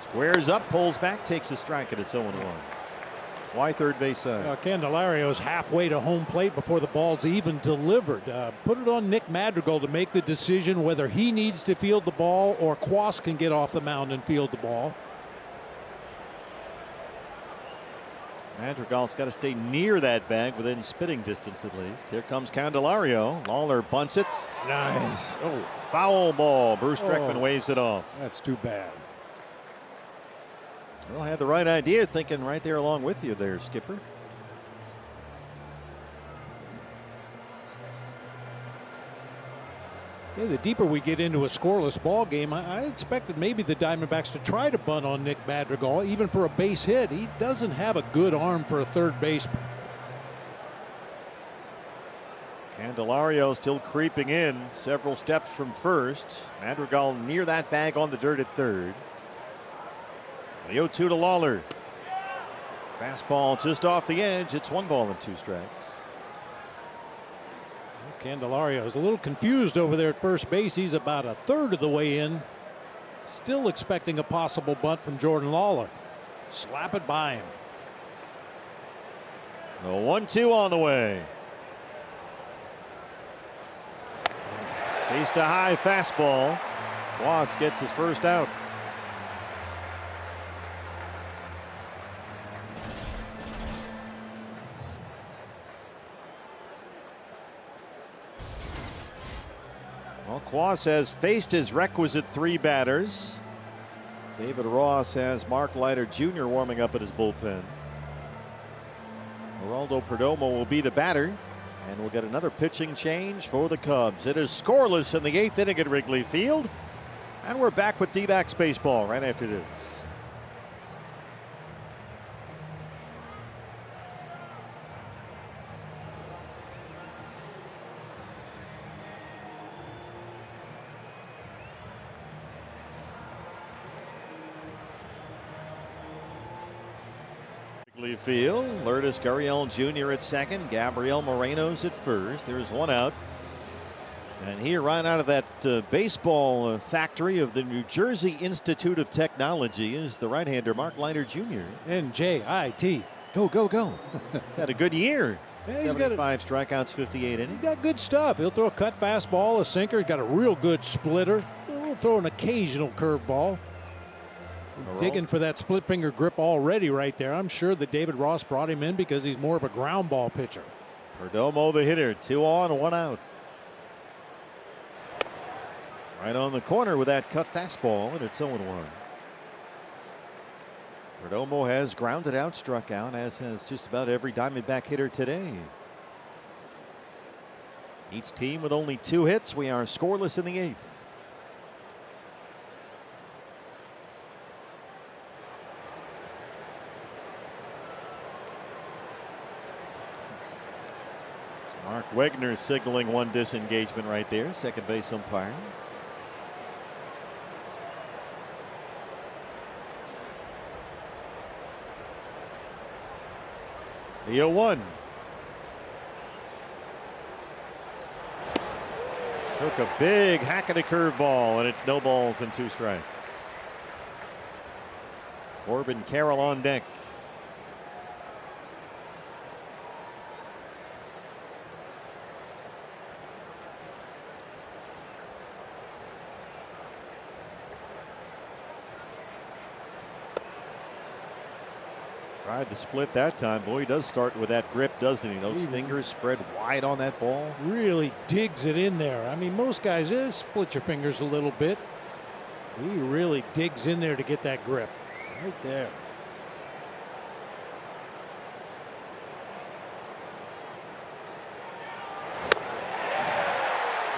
Squares up, pulls back, takes a strike, and it's 0-1. Why third base side? Candelario is halfway to home plate before the ball's even delivered. Put it on Nick Madrigal to make the decision whether he needs to field the ball or Quas can get off the mound and field the ball. Madrigal's got to stay near that bag, within spitting distance at least. Here comes Candelario. Lawler bunts it. Nice. Oh, foul ball. Bruce Streckman waves it off. That's too bad. Well, I had the right idea, thinking right there along with you there, Skipper. Okay, the deeper we get into a scoreless ball game, I expected maybe the Diamondbacks to try to bunt on Nick Madrigal, even for a base hit. He doesn't have a good arm for a third baseman. Candelario still creeping in several steps from first. Madrigal near that bag on the dirt at third. The 0-2 to Lawler. Fastball just off the edge. It's 1 ball and 2 strikes. Candelario is a little confused over there at first base. He's about a third of the way in. Still expecting a possible bunt from Jordan Lawler. Slap it by him. The 1-2 on the way. Chased a high fastball. Quas gets his first out. Well, Quas has faced his requisite 3 batters. David Ross has Mark Leiter Jr. warming up at his bullpen. Geraldo Perdomo will be the batter, and we'll get another pitching change for the Cubs. It is scoreless in the 8th inning at Wrigley Field, and we're back with D-backs baseball right after this. Wrigley Field. Lourdes Gurriel Jr. at second. Gabriel Moreno's at first. There's 1 out. And here, right out of that baseball factory of the New Jersey Institute of Technology, is the right-hander Mark Leiter Jr. NJIT. Go, go, go. He's had a good year. Yeah, he's 75 strikeouts, 58 innings. He's got good stuff. He'll throw a cut fastball, a sinker. He's got a real good splitter. He'll throw an occasional curveball. Digging for that split finger grip already right there. I'm sure that David Ross brought him in because he's more of a ground ball pitcher. Perdomo the hitter. 2 on, 1 out. Right on the corner with that cut fastball, and it's 0-1. Perdomo has grounded out, struck out, as has just about every Diamondback hitter today. Each team with only 2 hits. We are scoreless in the 8th. Mark Wegner signaling 1 disengagement right there. Second base umpire. The 0-1. Took a big hack at a curveball, and it's no balls and 2 strikes. Corbin Carroll on deck. Tried the split that time. Boy, he does start with that grip, doesn't he? Those fingers spread wide on that ball. Really digs it in there. I mean, most guys just split your fingers a little bit. He really digs in there to get that grip. Right there.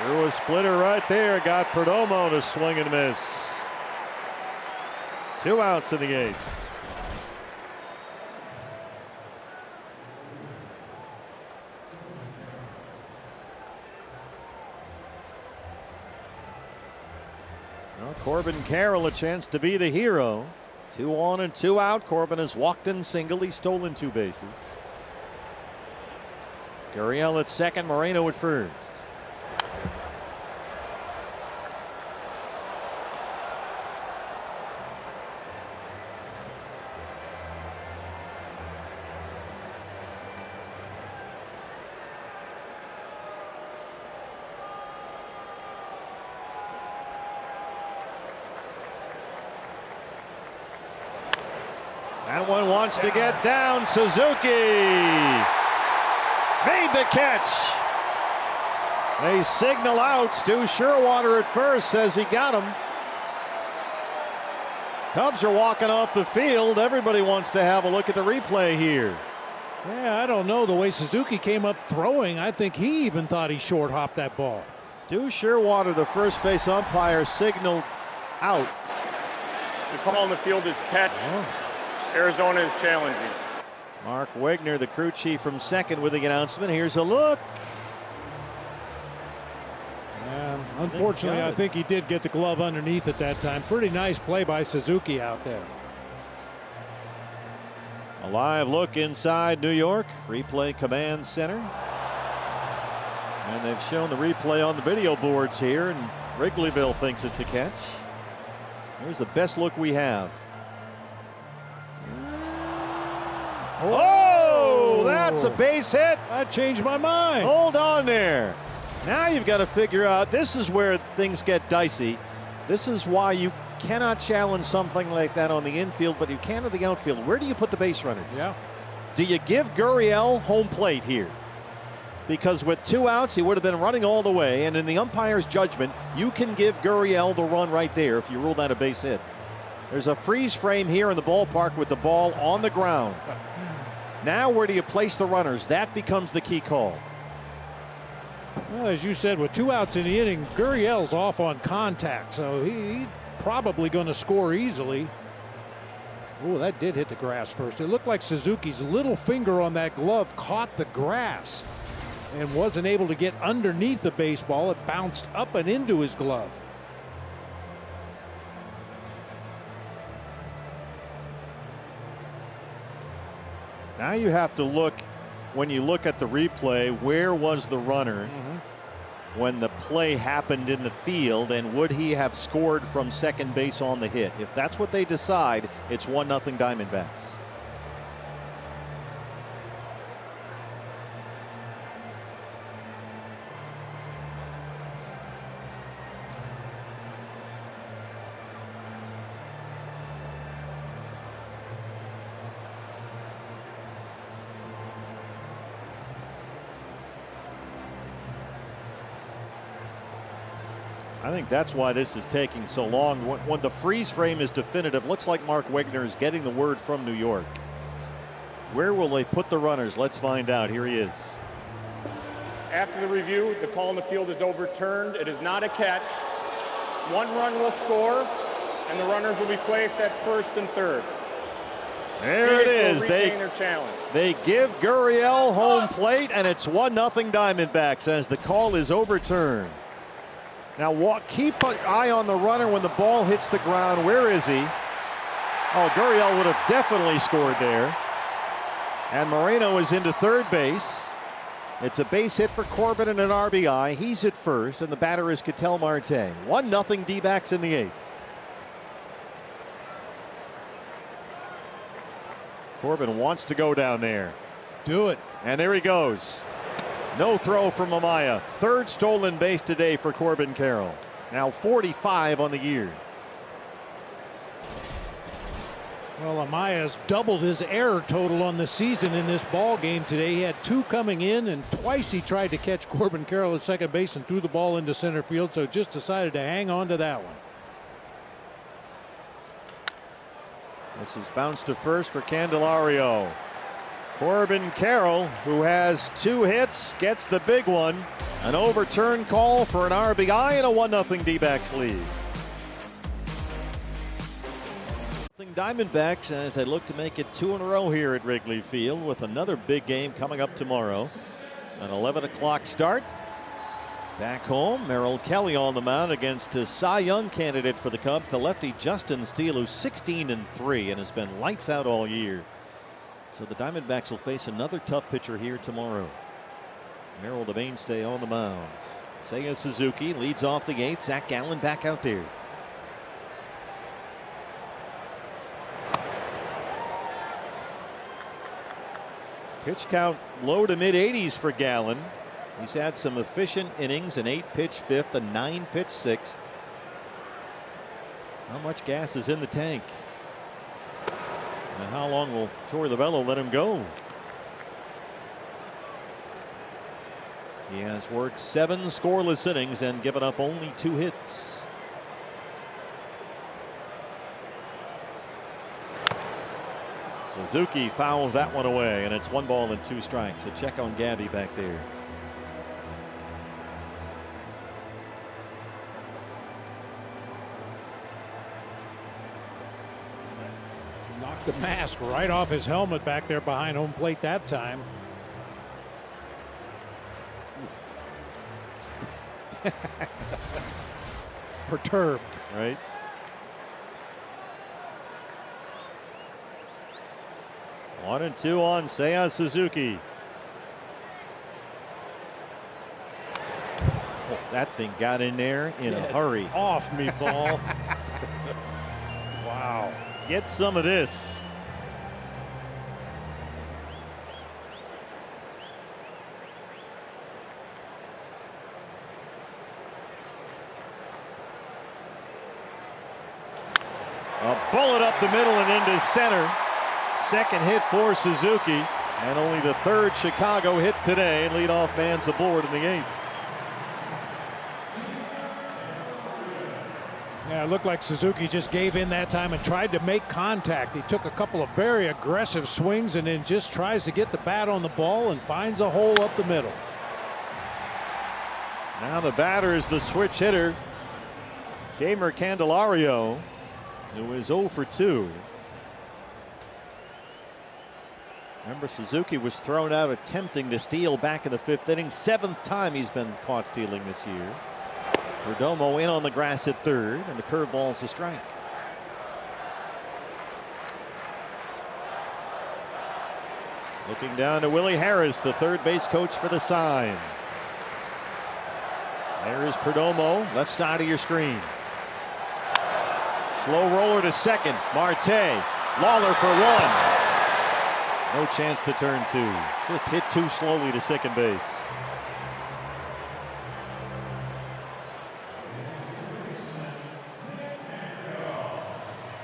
Threw a splitter right there. Got Perdomo to swing and miss. 2 outs in the 8th. Well, Corbin Carroll a chance to be the hero. 2 on and 2 out. Corbin has walked in single. He's stolen 2 bases. Gurriel at second, Moreno at first. That one wants to get down. Suzuki made the catch. They signal out. Stu Sherwater at first says he got him. Cubs are walking off the field. Everybody wants to have a look at the replay here. Yeah, I don't know. The way Suzuki came up throwing, I think he even thought he short hopped that ball. Stu Sherwater, the first base umpire, signaled out. The call on the field is catch. Oh. Arizona is challenging. Mark Wegner, the crew chief from second, with the announcement. Here's a look. Unfortunately, I think he did get the glove underneath at that time. Pretty nice play by Suzuki out there. A live look inside New York. Replay command center. And they've shown the replay on the video boards here, and Wrigleyville thinks it's a catch. Here's the best look we have. Oh, that's a base hit. That changed my mind. Hold on there. Now you've got to figure out, this is where things get dicey. This is why you cannot challenge something like that on the infield, but you can at the outfield. Where do you put the base runners? Yeah. Do you give Gurriel home plate here? Because with 2 outs, he would have been running all the way, and in the umpire's judgment, you can give Gurriel the run right there if you rule that a base hit. There's a freeze frame here in the ballpark with the ball on the ground. Now where do you place the runners? That becomes the key call. Well, as you said, with 2 outs in the inning, Gurriel's off on contact, so he's probably going to score easily. Oh, that did hit the grass first. It looked like Suzuki's little finger on that glove caught the grass and wasn't able to get underneath the baseball. It bounced up and into his glove. Now you have to look, when you look at the replay, where was the runner when the play happened in the field, and would he have scored from second base on the hit? If that's what they decide, it's 1-0 Diamondbacks. I think that's why this is taking so long. When the freeze frame is definitive, looks like Mark Wegner is getting the word from New York. Where will they put the runners? Let's find out. Here he is. After the review, the call on the field is overturned. It is not a catch. 1 run will score, and the runners will be placed at first and third. There it is. They give Gurriel home plate, and it's 1-0 Diamondbacks as the call is overturned. Now keep an eye on the runner when the ball hits the ground. Where is he? Oh, Gurriel would have definitely scored there. And Moreno is into third base. It's a base hit for Corbin and an RBI. He's at first, and the batter is Ketel Marte. 1-0 D-backs in the 8th. Corbin wants to go down there. Do it. And there he goes. No throw from Amaya. 3rd stolen base today for Corbin Carroll. Now 45 on the year. Well, Amaya's doubled his error total on the season in this ball game today. He had 2 coming in, and twice he tried to catch Corbin Carroll at second base and threw the ball into center field, so just decided to hang on to that one. This is bounced to first for Candelario. Corbin Carroll, who has 2 hits, gets the big one. An overturned call for an RBI and a 1-0 D-backs lead. Diamondbacks as they look to make it 2 in a row here at Wrigley Field, with another big game coming up tomorrow. An 11 o'clock start. Back home, Merrill Kelly on the mound against a Cy Young candidate for the Cubs, the lefty Justin Steele, who's 16-3 and has been lights out all year. So the Diamondbacks will face another tough pitcher here tomorrow. Merrill, the mainstay, on the mound. Seiya Suzuki leads off the 8th. Zach Gallen back out there. Pitch count low to mid 80s for Gallen. He's had some efficient innings, an 8-pitch 5th, a 9-pitch 6th. How much gas is in the tank? And how long will Torey Lovullo let him go? He has worked 7 scoreless innings and given up only 2 hits. Suzuki fouls that one away, and it's 1 ball and 2 strikes. A check on Gabby back there. Knocked the mask right off his helmet back there behind home plate that time. Perturbed. Right. One and 2 on Seiya Suzuki. Oh, that thing got in there in a hurry. Off me, ball. Wow. Get some of this. A bullet up the middle and into center. Second hit for Suzuki, and only the 3rd Chicago hit today. Leadoff man's aboard in the 8th. Yeah, it looked like Suzuki just gave in that time and tried to make contact. He took a couple of very aggressive swings and then just tries to get the bat on the ball and finds a hole up the middle. Now the batter is the switch hitter, Jeimer Candelario, who is 0 for 2. Remember, Suzuki was thrown out attempting to steal back in the 5th inning. 7th time he's been caught stealing this year. Perdomo in on the grass at 3rd, and the curveball's a strike. Looking down to Willie Harris, the 3rd base coach for the Sign. There is Perdomo, left side of your screen. Slow roller to second. Marte. Lawler for 1. No chance to turn 2. Just hit too slowly to second base.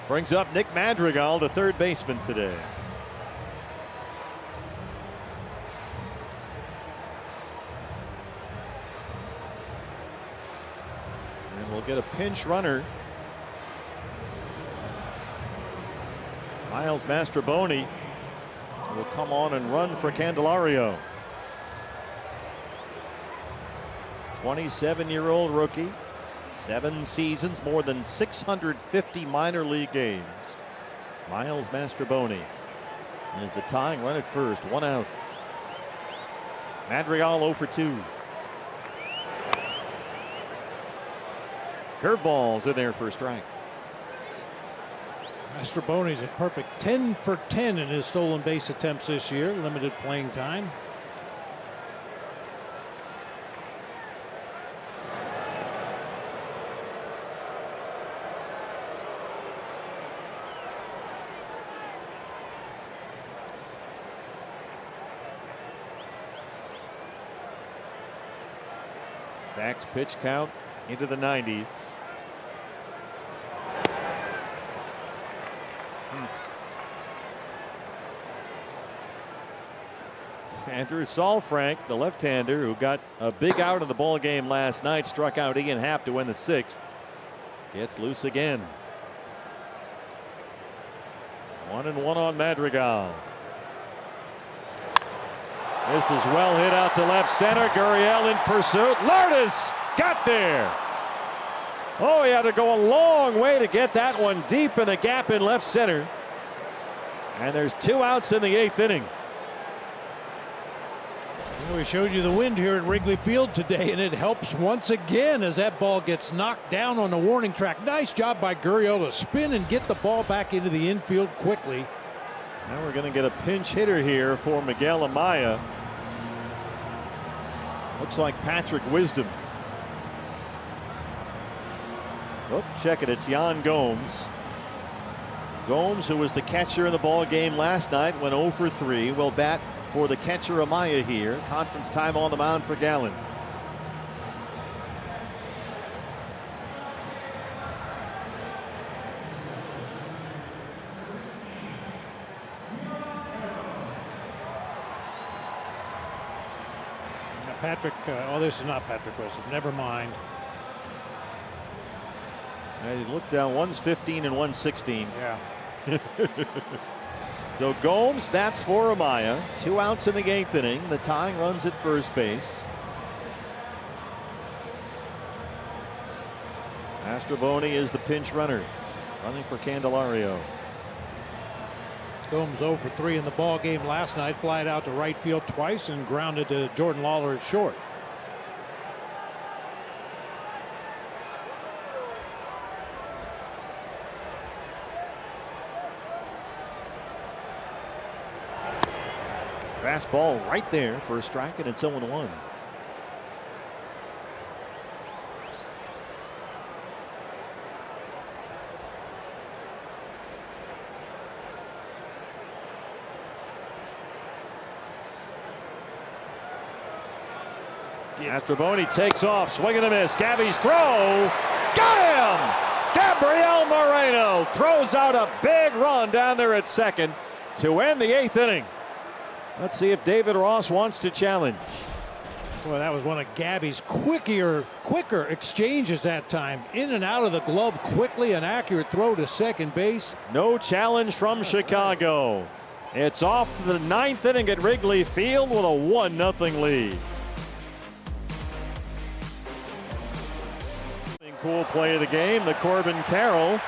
Brings up Nick Madrigal, the 3rd baseman today. And we'll get a pinch runner. Miles Mastrobuoni will come on and run for Candelario. 27-year-old rookie, 7 seasons, more than 650 minor league games. Miles Mastrobuoni is the tying run at first, 1 out. Madrigal 0 for 2. Curveballs are there for a strike. Mastrobuoni's a perfect 10 for 10 in his stolen base attempts this year. Limited playing time. Zach's pitch count into the 90s. Andrew Saalfrank, the left-hander who got a big out in the ball game last night, struck out Ian Happ to win the 6th. Gets loose again. 1-1 on Madrigal. This is well hit out to left center. Gurriel in pursuit. Lourdes got there. Oh, he had to go a long way to get that one deep in the gap in left center. And there's 2 outs in the 8th inning. Well, we showed you the wind here at Wrigley Field today, and it helps once again as that ball gets knocked down on the warning track. Nice job by Gurriel to spin and get the ball back into the infield quickly. Now we're going to get a pinch hitter here for Miguel Amaya. Looks like Patrick Wisdom. Oh, check it. It's Yan Gomes. Gomes, who was the catcher in the ball game last night, went 0 for 3. Will bat for the catcher Amaya here. Conference time on the mound for Gallen. Patrick, oh, this is not Patrick Wisdom. Never mind. You look down, one's 15 and one's 16. Yeah. So Gomes bats for Amaya. 2 outs in the 8th inning. The tying runs at first base. Astroboni is the pinch runner, running for Candelario. Gomes 0 for 3 in the ball game last night. Flied out to right field twice and grounded to Jordan Lawler at short. Fastball right there for a strike, and it's 0-1. Astroboni takes off, swing and a miss. Gabby's throw, got him! Gabriel Moreno throws out a big run down there at second to end the 8th inning. Let's see if David Ross wants to challenge. Well, that was one of Gabby's quicker exchanges that time. In and out of the glove quickly, an accurate throw to second base. No challenge from Chicago. It's off to the 9th inning at Wrigley Field with a 1-0 lead. Cool play of the game, the Corbin Carroll.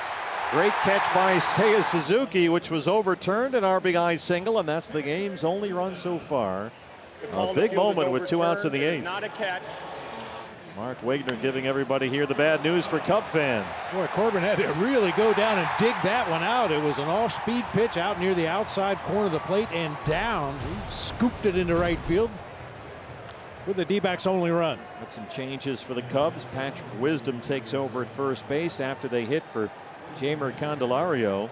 Great catch by Seiya Suzuki, which was overturned, an RBI single, and that's the game's only run so far. A big moment with 2 outs in the 8th. Not a catch. Mark Wagner giving everybody here the bad news for Cub fans. Boy, Corbin had to really go down and dig that one out. It was an off-speed pitch out near the outside corner of the plate and down. He scooped it into right field for the D-backs only run. Got some changes for the Cubs. Patrick Wisdom takes over at first base after they hit for Jamer Candelario.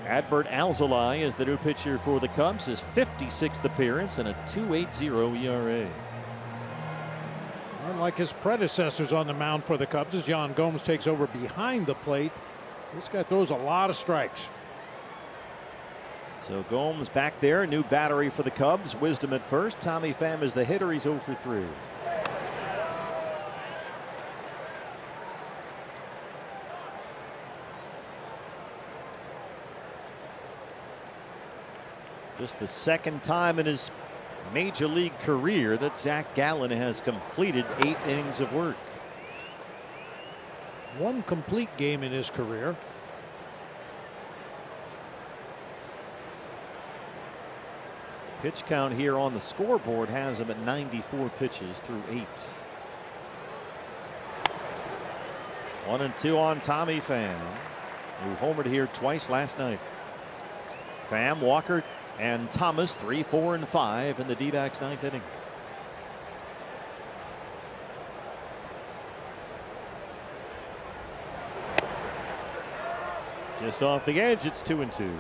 Adbert Alzolay is the new pitcher for the Cubs, his 56th appearance and a 2.80 ERA. Unlike his predecessors on the mound for the Cubs, as Yan Gomes takes over behind the plate, this guy throws a lot of strikes. So Gomes back there, new battery for the Cubs. Wisdom at first. Tommy Pham is the hitter. He's 0 for 3. Just the second time in his major league career that Zach Gallen has completed 8 innings of work. One complete game in his career. Pitch count here on the scoreboard has him at 94 pitches through 8. 1-2 on Tommy Pham, who homered here twice last night. Pham, Walker, and Thomas 3, 4, and 5 in the D-backs 9th inning. Just off the edge, it's 2-2.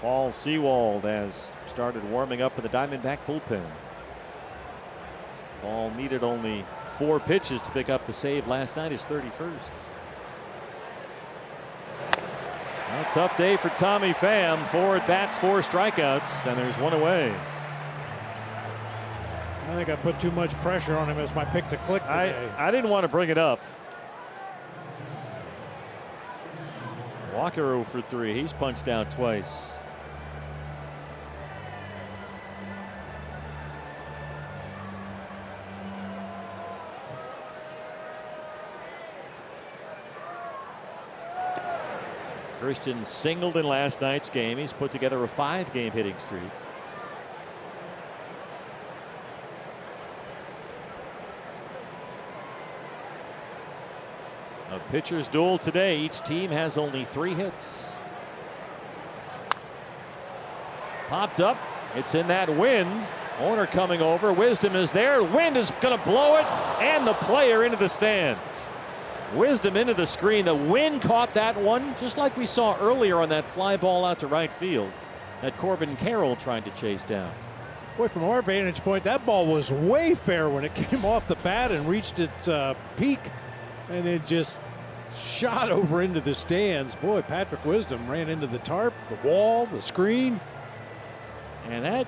Paul Sewald has started warming up in the Diamondback bullpen. Paul needed only 4 pitches to pick up the save last night, his 31st. A tough day for Tommy Pham. 4 at bats, 4 strikeouts, and there's 1 away. I think I put too much pressure on him as my pick to click today. I didn't want to bring it up, Walker 0 for 3. He's punched out twice. Christian singled in last night's game. He's put together a 5-game hitting streak. A pitcher's duel today. Each team has only 3 hits. Popped up. It's in that wind. Horner coming over. Wisdom is there. Wind is going to blow it, and the player into the stands. Wisdom into the screen. The wind caught that one, just like we saw earlier on that fly ball out to right field that Corbin Carroll tried to chase down. Boy, from our vantage point, that ball was way fair when it came off the bat and reached its peak, and it just shot over into the stands. Boy, Patrick Wisdom ran into the tarp, the wall, the screen. And that,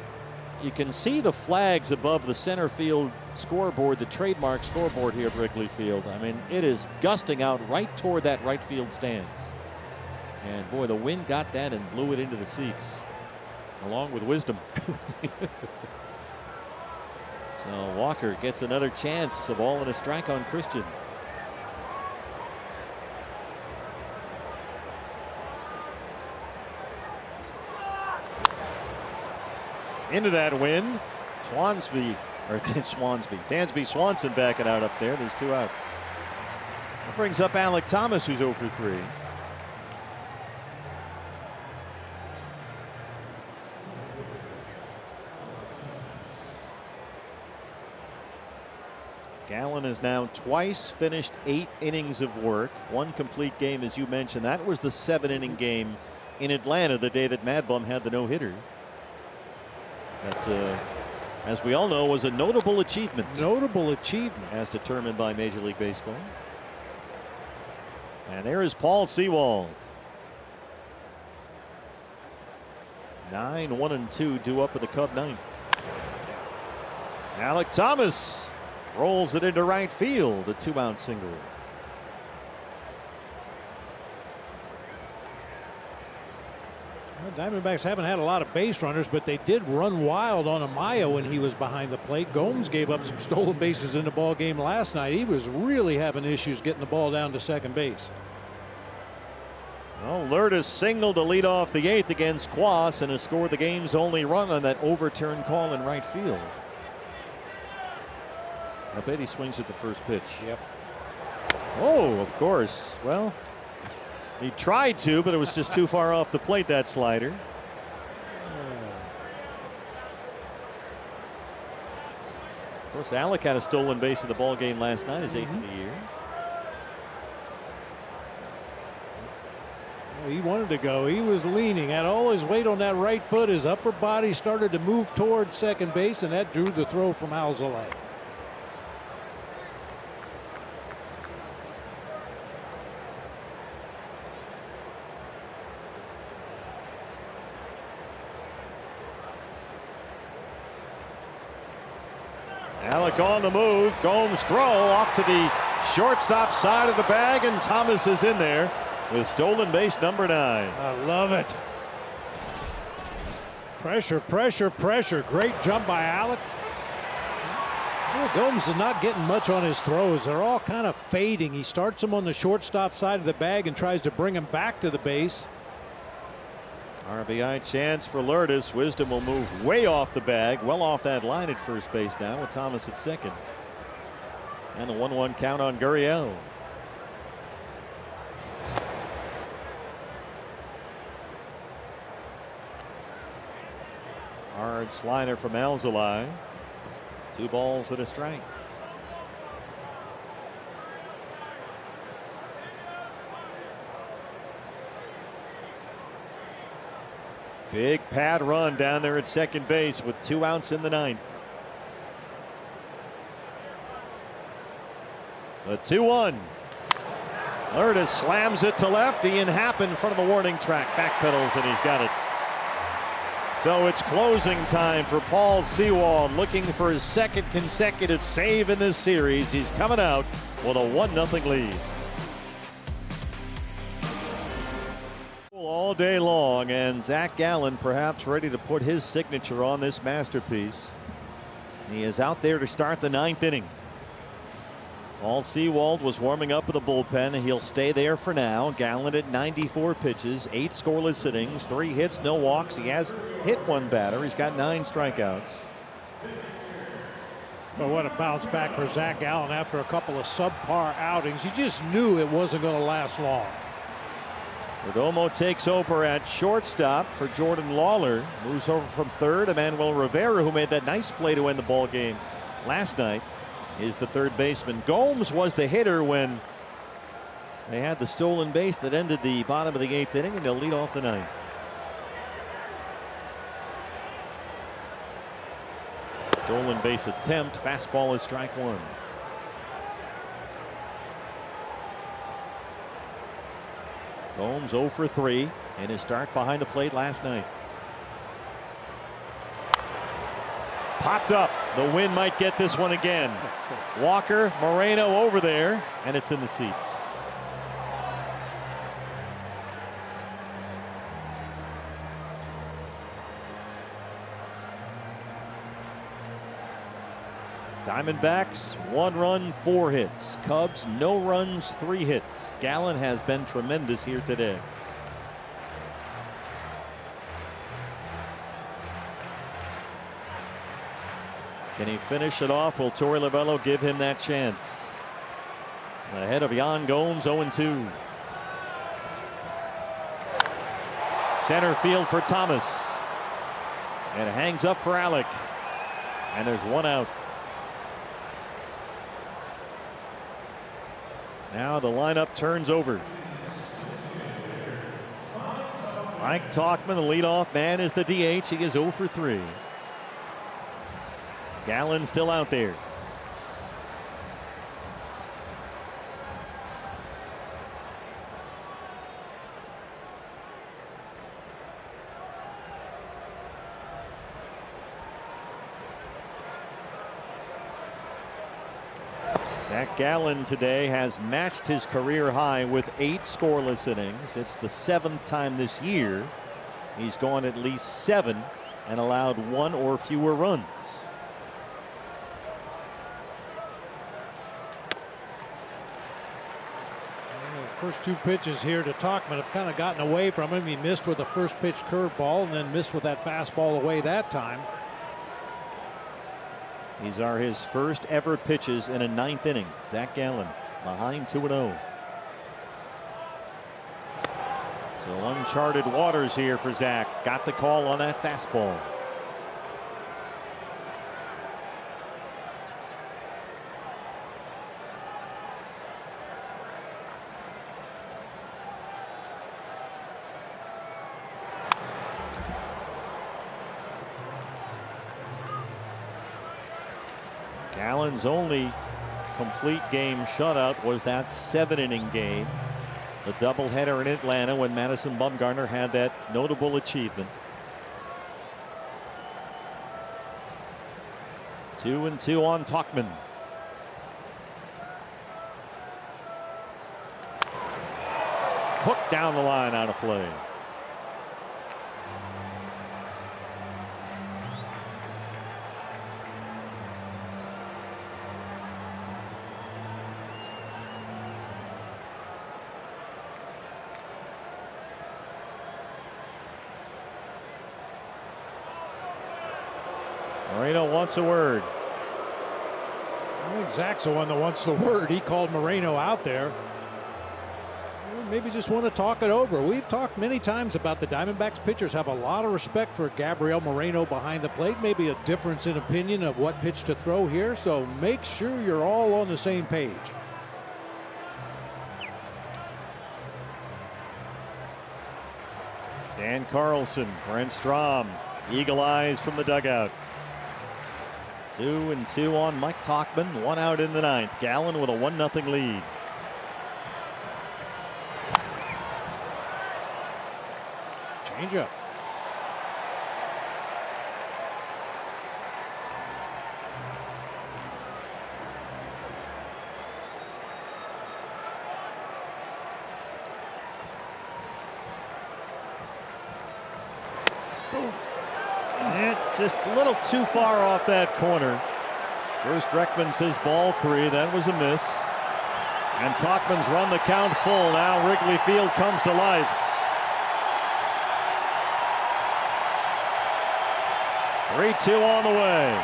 you can see the flags above the center field scoreboard, the trademark scoreboard here at Wrigley Field. I mean, it is gusting out right toward that right field stands. And boy, the wind got that and blew it into the seats, along with Wisdom. So Walker gets another chance, a ball and a strike on Christian. Into that wind. Dansby Swanson backing out up there. There's 2 outs. That brings up Alec Thomas, who's 0 for 3. Gallen has now twice finished 8 innings of work. 1 complete game, as you mentioned. That was the 7-inning game in Atlanta the day that Mad Bum had the no-hitter. That, as we all know, was a notable achievement. Notable achievement. As determined by Major League Baseball. And there is Paul Sewald. 9-1-2 due up with the Cub 9th. Alec Thomas rolls it into right field. A 2-out single. Diamondbacks haven't had a lot of base runners, but they did run wild on Amaya when he was behind the plate. Gomes gave up some stolen bases in the ball game last night. He was really having issues getting the ball down to second base. Well, Lourdes singled to lead off the 8th against Quas and has scored the game's only run on that overturned call in right field. I bet he swings at the first pitch. Yep. Oh, of course. Well, he tried to, but it was just too far off the plate, that slider. Of course, Alec had a stolen base in the ball game last night, his 8th of the year. He wanted to go. He was leaning, had all his weight on that right foot. His upper body started to move towards second base, and that drew the throw from Alzolay. Alec on the move. Gomes throw off to the shortstop side of the bag, and Thomas is in there with stolen base number 9. I love it. Pressure, pressure, pressure. Great jump by Alec. Well, Gomes is not getting much on his throws. They're all kind of fading. He starts them on the shortstop side of the bag and tries to bring him back to the base. RBI chance for Lourdes. Wisdom will move way off the bag, well off that line at first base now with Thomas at second. And the 1-1 count on Gurriel. Hard slider from Alzolay. 2 balls and a strike. Big pad run down there at second base with 2 outs in the 9th. The 2-1. Lourdes slams it to left. Ian Happ in front of the warning track. Backpedals, and he's got it. So it's closing time for Paul Sewald, looking for his 2nd consecutive save in this series. He's coming out with a 1-0 lead. day long, and Zach Gallen perhaps ready to put his signature on this masterpiece. He is out there to start the 9th inning. Paul Sewald was warming up with a bullpen, and he'll stay there for now. Gallen at 94 pitches, 8 scoreless innings, 3 hits, no walks. He has hit 1 batter. He's got 9 strikeouts. But what a bounce back for Zach Gallen after a couple of subpar outings. You just knew it wasn't going to last long. Perdomo takes over at shortstop for Jordan Lawler. Moves over from third. Emmanuel Rivera, who made that nice play to end the ball game last night, is the third baseman. Gomes was the hitter when they had the stolen base that ended the bottom of the 8th inning, and they'll lead off the 9th. Stolen base attempt. Fastball is strike 1. Gomes 0 for 3 in his start behind the plate last night. Popped up. The wind might get this one again. Walker, Moreno over there, and it's in the seats. Diamondbacks 1 run, 4 hits. Cubs no runs, 3 hits. Gallen has been tremendous here today. Can he finish it off? Will Torey Lovullo give him that chance? Ahead of Yan Gomes, 0-2. Center field for Thomas. And it hangs up for Alec. And there's 1 out. Now the lineup turns over. Mike Tauchman, the leadoff man, is the DH. He is 0 for 3. Gallen still out there. Zach Gallen today has matched his career high with 8 scoreless innings. It's the 7th time this year he's gone at least 7 and allowed 1 or fewer runs. First 2 pitches here to Tauchman have kind of gotten away from him. He missed with the first pitch curveball and then missed with that fastball away that time. These are his first ever pitches in a 9th inning. Zach Gallen behind 2-0. So uncharted waters here for Zach. Got the call on that fastball. Gallen's only complete game shutout was that 7-inning game, the doubleheader in Atlanta when Madison Bumgarner had that notable achievement. 2-2 on Tauchman. Hooked down the line, out of play. Moreno wants a word. I think Zach's the one that wants the word. He called Moreno out there. Maybe just want to talk it over. We've talked many times about the Diamondbacks pitchers have a lot of respect for Gabriel Moreno behind the plate. Maybe a difference in opinion of what pitch to throw here. So make sure you're all on the same page. Dan Carlson, Brent Strom, eagle eyes from the dugout. 2-2 on Mike Tauchman, 1 out in the 9th. Gallen with a 1-0 lead. Changeup. Just a little too far off that corner. First Dreckman says ball 3. That was a miss. And Tauchman's run the count full. Now Wrigley Field comes to life. 3-2 on the way.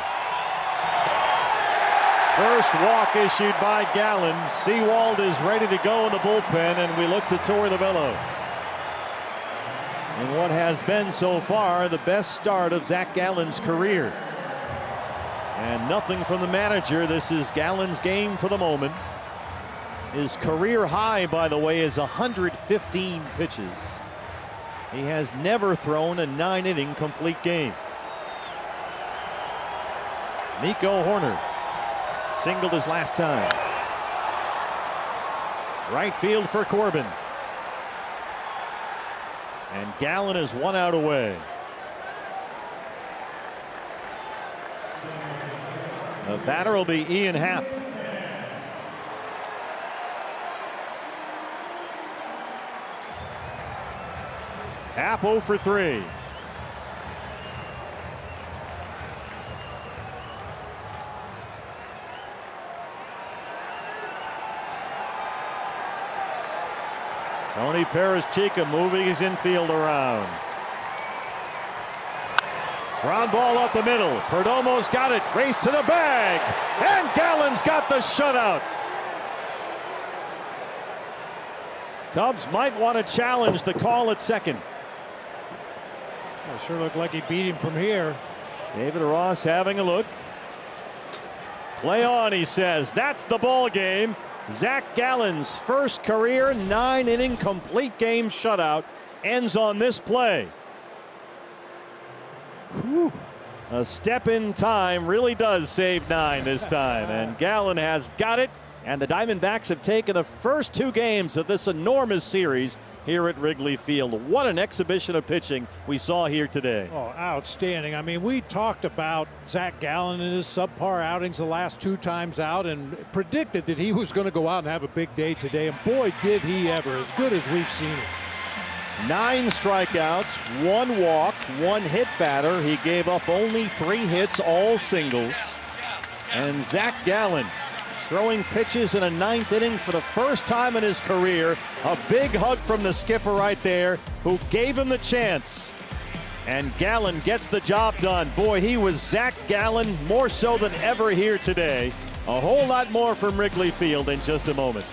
First walk issued by Gallen. Sewald is ready to go in the bullpen, and we look to Torrevelo. In what has been so far the best start of Zach Gallen's career. And nothing from the manager. This is Gallen's game for the moment. His career high, by the way, is 115 pitches. He has never thrown a 9-inning complete game. Nico Horner singled his last time. Right field for Corbin. And Gallen is 1 out away. The batter will be Ian Happ. Happ 0 for 3. Tony Perez-Chica moving his infield around. Ground ball up the middle. Perdomo's got it. Race to the bag. And Gallen's got the shutout. Cubs might want to challenge the call at second. It sure looked like he beat him from here. David Ross having a look. Play on, he says. That's the ball game. Zach Gallen's first career 9-inning complete game shutout ends on this play. Whew. A step in time really does save 9 this time, and Gallen has got it. And the Diamondbacks have taken the first 2 games of this enormous series here at Wrigley Field. What an exhibition of pitching we saw here today. Oh, outstanding. I mean, we talked about Zach Gallen in his subpar outings the last 2 times out and predicted that he was going to go out and have a big day today. And boy, did he ever, as good as we've seen it. 9 strikeouts, 1 walk, 1 hit batter. He gave up only 3 hits, all singles. And Zach Gallen throwing pitches in a 9th inning for the first time in his career. A big hug from the skipper right there, who gave him the chance. And Gallen gets the job done. Boy, he was Zach Gallen, more so than ever here today. A whole lot more from Wrigley Field in just a moment.